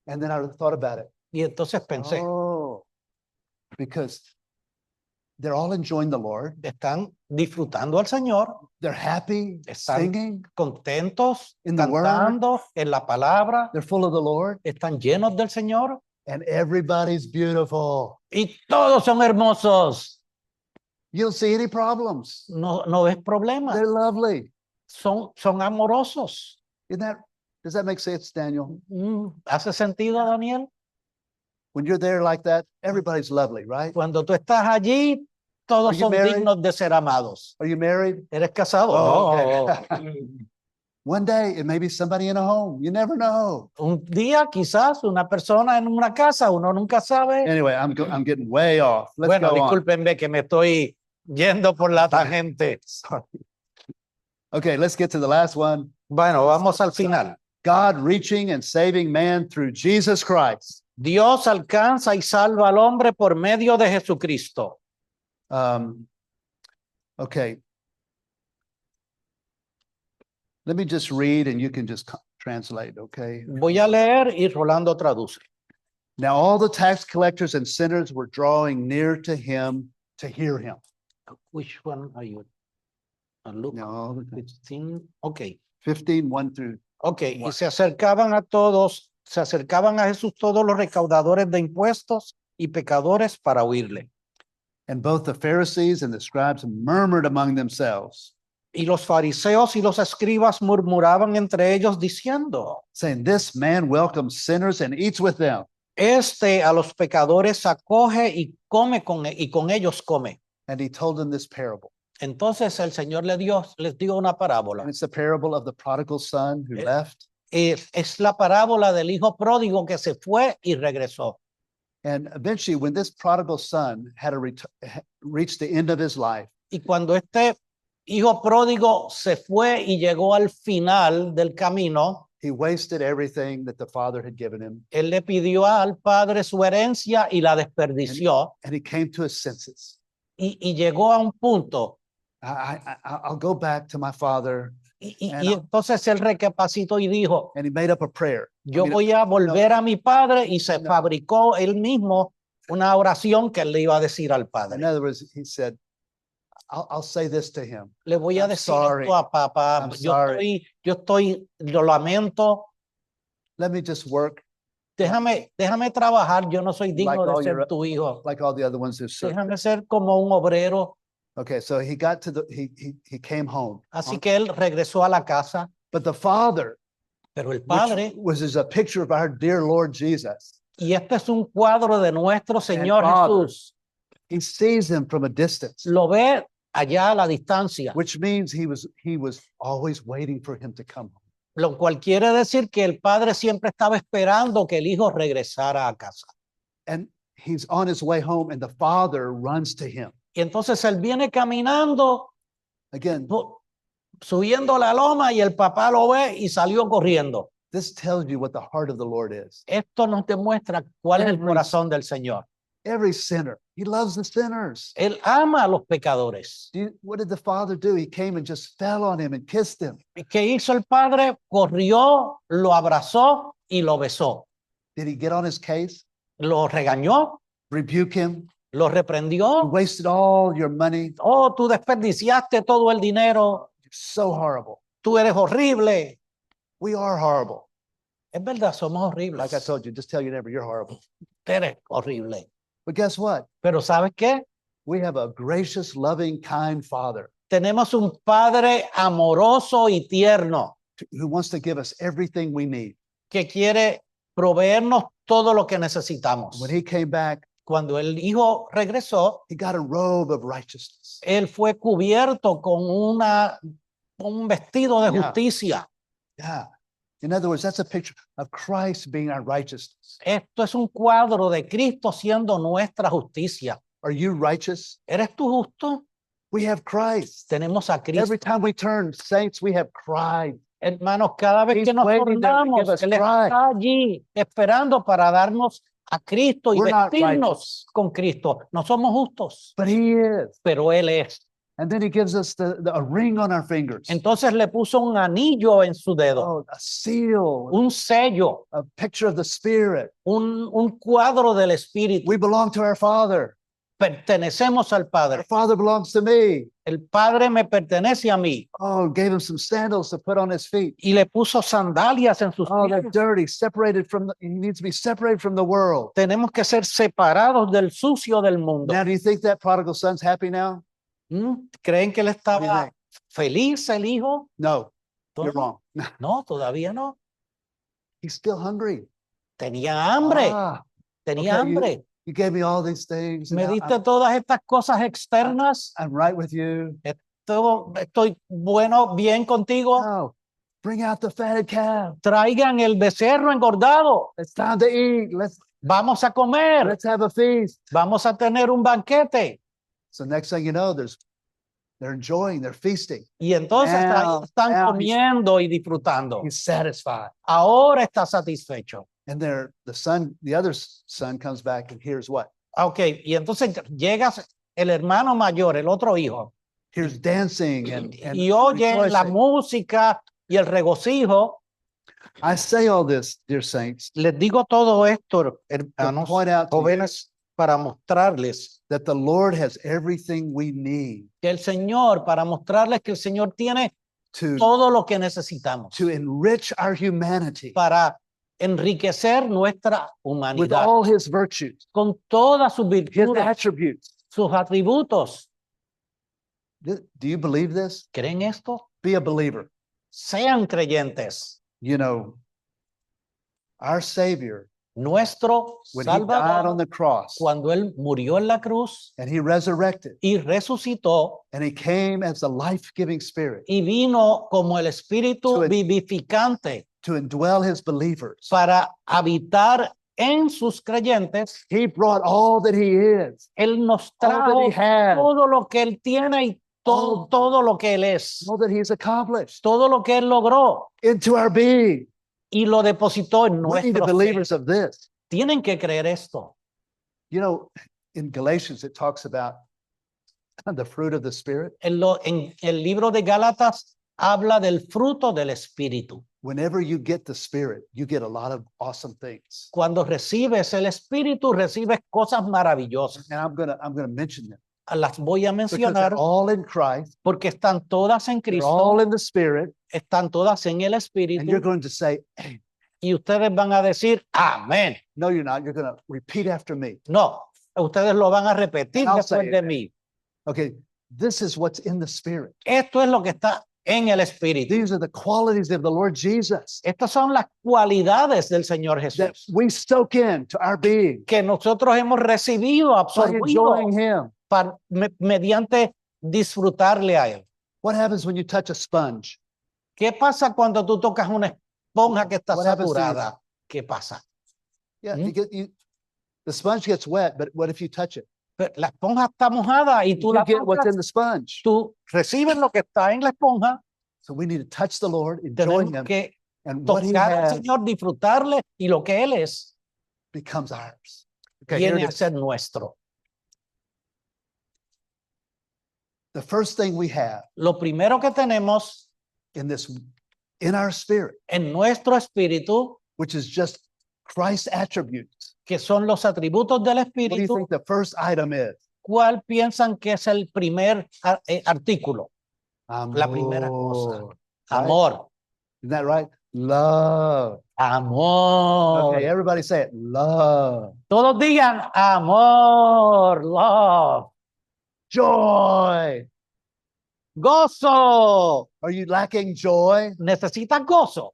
And then I thought about it. Y entonces pensé, Oh, because they're all enjoying the Lord. están disfrutando al Señor, They're happy, Están- singing. contentos, In the word. cantando en la palabra, They're full of the Lord. están llenos del Señor And everybody's beautiful. y todos son hermosos. You don't see any problems. No ves problemas, They're lovely. son amorosos. Does that make sense, Daniel? ¿Hace sentido, Daniel? When you're there like that, everybody's lovely, right? Cuando tú estás allí, todos Are you son married? dignos de ser amados. Are you married? ¿Eres casado? Oh, No. One day it may be somebody in a home. You never know. Un día quizás una persona en una casa, uno nunca sabe. Anyway, I'm getting way off. Let's Bueno, go on. discúlpenme que me estoy yendo por la tangente. Sorry. Okay, let's get to the last one. Bueno, vamos al final. God reaching and saving man through Jesus Christ. Dios alcanza y salva al hombre por medio de Jesucristo. Okay. Let me just read and you can just translate, okay? Voy a leer y Rolando traduce. Now all the tax collectors and sinners were drawing near to him to hear him. Which one are you? Luke No, 15. Ok, 15, 1 through. ok. Y Bueno. se acercaban a Jesús todos los recaudadores de impuestos y pecadores para oírle. And both the Pharisees and the scribes murmured among themselves, Y los fariseos y los escribas murmuraban entre ellos diciendo, saying, This man welcomes sinners and eats with them. a los pecadores acoge y come y con ellos come. And he told them this parable. Entonces el Señor les dio una parábola. And it's the parable of the prodigal son who Eh, left. Es la parábola del hijo pródigo que se fue y regresó. And eventually, when this prodigal son had reached the end of his life, Y cuando este hijo pródigo se fue y llegó al final del camino, he wasted everything that the father had given him. él le pidió al padre su herencia y la desperdició And he came to his senses. y llegó a un punto. I'll go back to my father. Y entonces él recapacitó y dijo, And he made up a prayer. yo voy a volver a mi padre, y se No. fabricó él mismo una oración que él le iba a decir al In padre. other words, he said, I'll say this to him. Le voy a I'm decir sorry. esto a papá. I'm sorry. Lo lamento. Let me just work Déjame trabajar. Yo no soy digno Like all de ser your- tu hijo. like all the other ones who served. Déjame ser como un obrero. Okay, so he got to he came home. Así que él regresó a la casa, But the father, pero el which padre, was is a picture of our dear Lord Jesus, y este es un cuadro de nuestro Señor Father. Jesús, he sees him from a distance, lo ve allá a la distancia, which means he was always waiting for him to come home. lo cual quiere decir que el padre siempre estaba esperando que el hijo regresara a casa. And he's on his way home, and the father runs to him. Y entonces él viene caminando, Again, subiendo la loma, y el papá lo ve y salió corriendo. this tells you what the heart of the Lord is. Esto nos demuestra cuál es el Every- corazón del Señor. Every sinner, he loves the sinners. Él ama a los pecadores. What did the father do? He came and just fell on him and kissed him. ¿Y qué hizo el padre? Corrió, lo abrazó y lo besó. Did he get on his case, Lo regañó, rebuke him? lo You reprendió. wasted all your money. Oh, tú desperdiciaste todo el dinero. You're so horrible. Tú eres horrible. We are horrible. Es verdad, somos horribles. Like I told you, just tell your neighbor, you're horrible. Eres horrible. But guess what? Pero ¿sabes qué? We have a gracious, loving, kind Father Tenemos un Padre amoroso y tierno who wants to give us everything we need. que quiere proveernos todo lo que necesitamos. When he came back, Cuando el Hijo regresó, he got a robe of righteousness. él fue cubierto con un vestido de Yeah. justicia. Yeah. In other words, that's a picture of Christ being our righteousness. Esto es un cuadro de Cristo siendo nuestra justicia. Are you righteous? ¿Eres tú justo? We have Christ. Tenemos a Cristo. Every time we turn, saints, we have Christ. Hermanos, cada vez He's que nos waiting there to give tornamos, us Él está allí esperando para darnos a Cristo y We're not vestirnos righteous. con Cristo. No somos justos, But he is. pero Él es. And then he gives us a ring on our fingers. Entonces le puso un anillo en su dedo, Oh, a seal, un sello, a picture of the Spirit. un cuadro del Espíritu. We belong to our Father. Pertenecemos al Our Padre. Father belongs to me. El Padre me pertenece a mí. Oh, gave him some sandals to put on his feet. Y le puso sandalias en sus Oh, they're pies. dirty, separated from he needs to be separated from the world. Tenemos que ser separados del sucio del mundo. Now, do you think that prodigal son's happy now? ¿Creen que él What do you estaba think? feliz, el hijo? No, you're No, wrong. no, todavía no. He's still hungry. Tenía hambre, Ah, tenía okay, hambre. you gave me all these things. and Me now diste todas estas cosas externas. I'm right with you. Estoy bueno, bien contigo. No, bring out the fatted calf. Traigan el becerro engordado. It's time to eat. Vamos a comer. Let's have a feast. Vamos a tener un banquete. So next thing you know, they're enjoying, they're feasting. Y entonces ahí Now están comiendo y disfrutando. He's satisfied. Ahora está satisfecho. And the other son comes back and hears what? Ok, y entonces llegas el hermano mayor, el otro hijo, Hears dancing and y oye la rejoicing. música y el regocijo. I say all this, dear saints, Les digo todo esto, to hermanos point out to you jóvenes, para mostrarles that the Lord has everything we need que el Señor, para mostrarles que el Señor tiene to todo lo que necesitamos enrich our humanity para enriquecer nuestra with humanidad all his virtues, con todas sus his virtudes, attributes. sus atributos. Do you believe this? ¿Creen esto? Be a believer. Sean creyentes. You know, our Savior, Nuestro when he died on Salvador, the cross cuando Él murió en la cruz and he resurrected y resucitó and he came as the life-giving spirit y vino como el Espíritu To it- vivificante to indwell his believers. para habitar en sus creyentes, He brought all that he is, Él nos all that trajo he has, todo lo que Él tiene y All- todo lo que Él es, all that he's accomplished todo lo que Él logró into our being. y lo depositó en We need to be nuestro believers of this. Tienen que creer esto. You know, in Galatians, it talks about the fruit of the Spirit. En el libro de Gálatas habla del fruto del Espíritu. Whenever you get the Spirit, you get a lot of awesome things. Cuando recibes el Espíritu, recibes cosas maravillosas. And I'm gonna mention them Las voy a because mencionar they're all in Christ. porque están todas en They're all Cristo, in the Spirit, están todas en el and you're Espíritu going to say, y ustedes van a decir amén. "No, you're not. You're going to repeat after me." No, ustedes lo van a repetir I'll después say de it. mí. Okay, this is what's in the Spirit. Esto es lo que está en el Espíritu. These are the qualities of the Lord Jesus Estas son las cualidades del Señor that Jesús we soak into our being que nosotros hemos recibido, by absorbido enjoying Him. mediante disfrutarle a Él. What happens when you touch a sponge? ¿Qué pasa cuando tú tocas una esponja que está What happens to you? saturada? ¿Qué pasa? Yeah, Mm. the sponge gets wet, but what if you touch it? Pero la esponja está mojada y tú You la get what's in tocas, the sponge. tú recibes lo que está en la esponja. So we need to touch the Lord, enjoy Tenemos Him, que and what He tocar al has Señor, disfrutarle y lo que Él es becomes ours. Okay, here viene it a is. ser nuestro. The first thing we have Lo primero que tenemos in our spirit, en nuestro espíritu, which is just Christ's attributes. que son los atributos del What do you espíritu, think the first item is? ¿cuál piensan que es el primer artículo? La primera cosa. Amor. Right? Amor. Isn't that right? Love. Amor. Okay, everybody say it. Love, Todos digan amor, love, joy. gozo. Are you lacking joy? Necesitas gozo.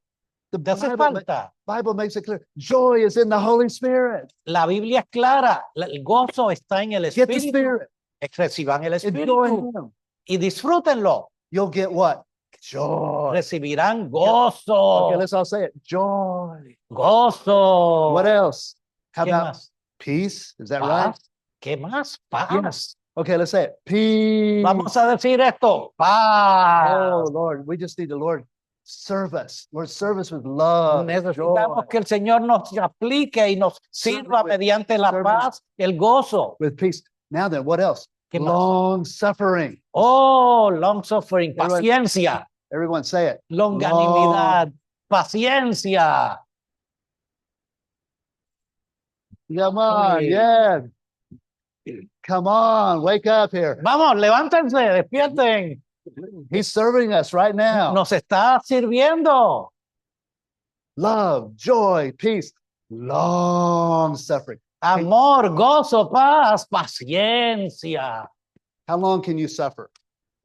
The Te hace Bible, falta. Bible makes it clear. Joy is in the Holy Spirit. La Biblia es clara. El gozo está en el Get the Espíritu. Spirit. Reciban el Enjoy Espíritu Him. y disfrútenlo. You'll get what? Joy. Recibirán gozo. Okay, let's all say it. Joy. Gozo. What else? How ¿Qué about más? peace? Is that right? Paz. ¿Qué más? Paz. Yes. Okay, let's say it. Peace. Vamos a decir esto. Paz. Oh, Lord, we just need the Lord serve us. Lord, serve us with love, Necesitamos joy, que el Señor nos aplique y nos sirva Service. mediante la Service. paz, el gozo. with peace. Now then, what else? ¿Qué más? Long suffering. Oh, long suffering, Everyone- paciencia, Everyone say it. longanimidad, paciencia. Come on, Okay. yeah. Come on, wake up here. Vamos, levántense, despierten. He's serving us right now. Nos está sirviendo. Love, joy, peace, long suffering. Amor, gozo, paz, paciencia. How long can you suffer?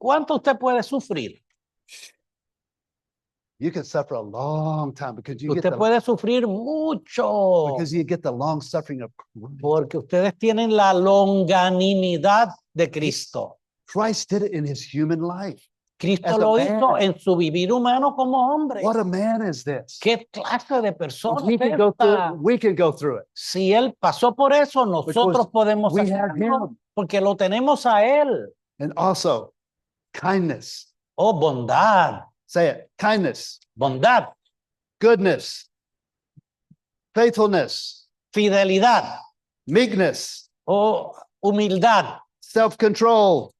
¿Cuánto usted puede sufrir? You can suffer a long time because you get Usted the, puede sufrir mucho. because you get the long suffering of Christ. Porque ustedes tienen la longanimidad de Cristo. Christ did it in his human life. Cristo As a lo hizo man. en su vivir humano como hombre. What a man is this? ¿Qué clase de persona We es can go through esta? it. We can go through it. Si él pasó por eso, nosotros podemos we have hacerlo him. porque lo tenemos a él. And also kindness. Oh, bondad, Say it. Kindness, bondad, goodness, faithfulness, fidelidad, meekness, oh, humildad, self-control.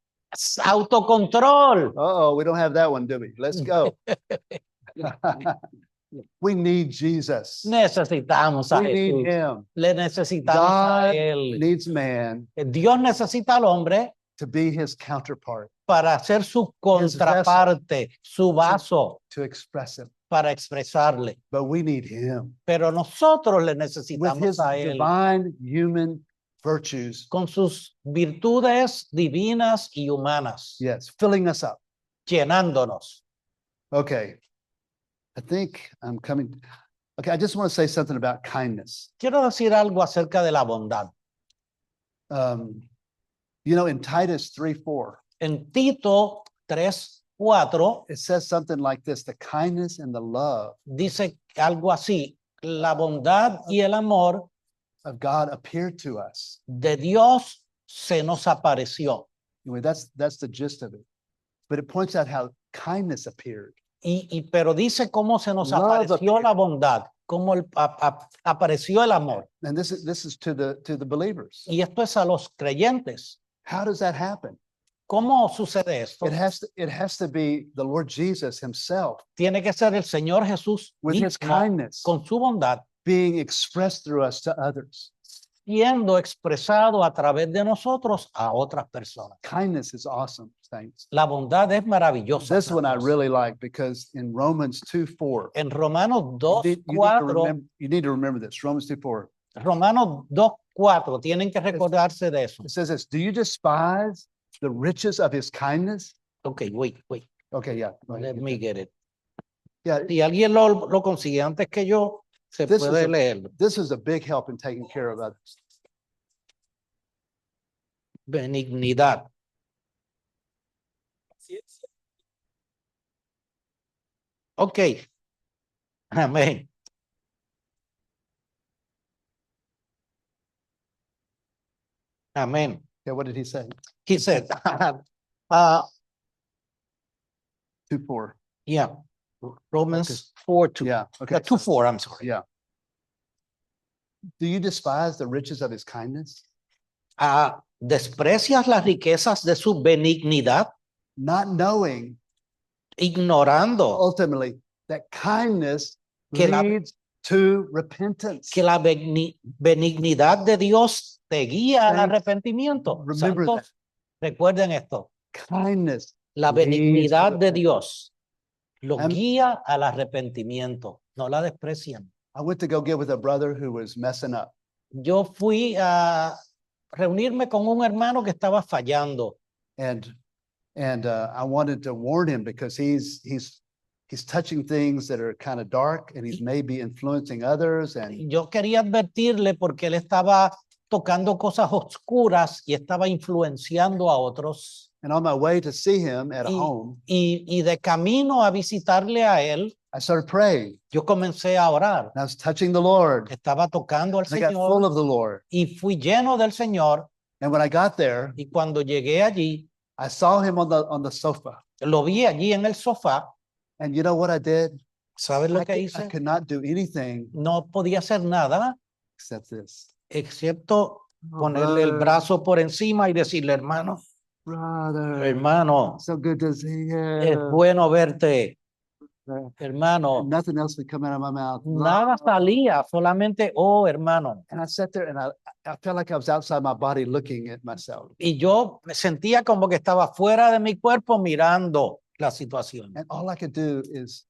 autocontrol. Uh-oh, we don't have that one, do we? Let's go. We need Jesus. Necesitamos a We need Jesús. him. Le necesitamos a God él. needs man Dios necesita al hombre to be his counterpart, para hacer su contraparte, su vaso to express him. para expresarle. But we need him Pero nosotros le with necesitamos his a él divine human virtues. con sus virtudes divinas y humanas, Yes, filling us up. llenándonos. Okay. I think I'm coming. Okay, I just want to say something about kindness. Quiero decir algo acerca de la bondad. In Titus 3:4, En Tito 3:4 it says something like this: the kindness and the love dice algo así: la bondad y el amor of God appeared to us. de Dios se nos apareció. Anyway, that's the gist of it. But it points out how kindness appeared. Pero dice cómo se nos Love apareció appeared. la bondad, cómo apareció el amor. And this is to the believers. Y esto es a los creyentes. How does that happen? ¿Cómo sucede esto? It has to be the Lord Jesus himself Tiene que ser el Señor Jesús with his mismo, kindness con su bondad, being expressed through us to others. siendo expresado a través de nosotros a otras personas. Kindness is awesome, saints. La bondad es maravillosa. This one I hermanos. really like because in Romans 2:4, En Romanos you 2:4, need to remember this. Romans 2:4. Romanos 2:4, tienen que recordarse de eso. It says this: do you despise the riches of his kindness? Ok, wait. Okay, yeah. go ahead. Let me get it. Yeah, Si alguien lo consigue antes que yo, se This is puede a- leerlo. this is a big help in taking care of others. Benignidad. Ok. Amén. Amén. Yeah, what did he say? He said, 2:4. yeah, Romans 4:2. Yeah. Okay. 2:4, I'm sorry. Yeah. Do you despise the riches of his kindness, ¿Desprecias las riquezas de su benignidad, not knowing ignorando ultimately that kindness Que la- leads to repentance? que la benignidad de Dios te guía al Saints, arrepentimiento? remember Santos, recuerden esto, Kindness. la leads to benignidad de repentance. Dios los Am- guía al arrepentimiento, no la desprecian. I went to go get with a brother who was messing up. Yo fui a reunirme con un hermano que estaba fallando. And I wanted to warn him because he's touching things that are kind of dark and he's maybe influencing others. And Yo quería advertirle porque él estaba tocando cosas oscuras y estaba influenciando a otros. on my way to see him at Y, home, y de camino a visitarle a él, I started praying. yo comencé a orar. And I was touching the Lord. Estaba tocando al I got full Señor of the Lord. y fui lleno del Señor. And when I got there, Y cuando llegué allí, I saw him on the sofa. lo vi allí en el sofá. And you know what I did? ¿Sabes lo que I hice? could not do anything No podía hacer nada except this. excepto Oh, ponerle el brother, brazo por encima y decirle, hermano, hermano, so good to see es you. bueno verte, And hermano. nothing else would come out of my mouth. Nada salía, solamente, oh, hermano. And I sat there and I felt like I was outside my body looking at myself. Y yo me sentía como que estaba fuera de mi cuerpo mirando la situación. And all I could do is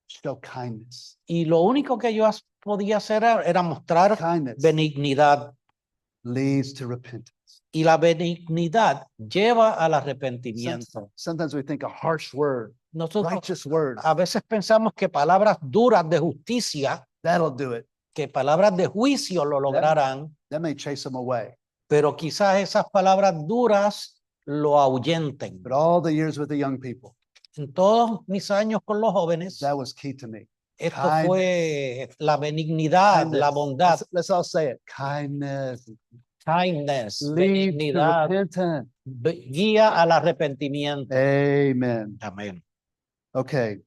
show kindness. Y lo único que yo podía hacer era mostrar Kindness benignidad. leads to repentance. Y la benignidad lleva al arrepentimiento. Sometimes we think a harsh word, Nosotros righteous word, a veces pensamos que palabras duras de justicia, that'll do it. que palabras de juicio lo lograrán, That may chase them away. pero quizás esas palabras duras lo ahuyenten. But all the years with the young people, En todos mis años con los jóvenes, that was key to me. esto kindness. fue la benignidad, la bondad, Let's all say it. Kindness kindness, leads to benignidad, repentance. guía al arrepentimiento. Amen. Amén. Okay.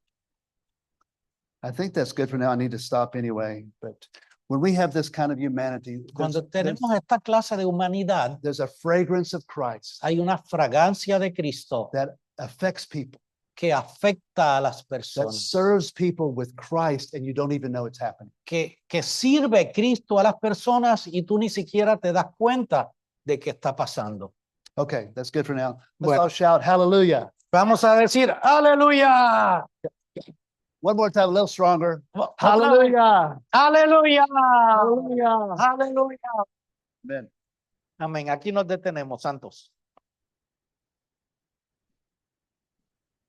I think that's good for now. I need to stop anyway. But when we have this kind of humanity, Cuando tenemos esta clase de humanidad, there's a fragrance of Christ hay una fragancia de Cristo that affects people, que afecta a las that personas, serves people with Christ, and you don't even know it's happening. que sirve Cristo a las personas y tú ni siquiera te das cuenta de que está pasando. Okay, that's good for now. Let's Bueno. all shout hallelujah. Vamos a decir, aleluya, One more time, a little stronger. aleluya, aleluya, Hallelujah. aleluya. Amen. Amén. Aquí nos detenemos, santos.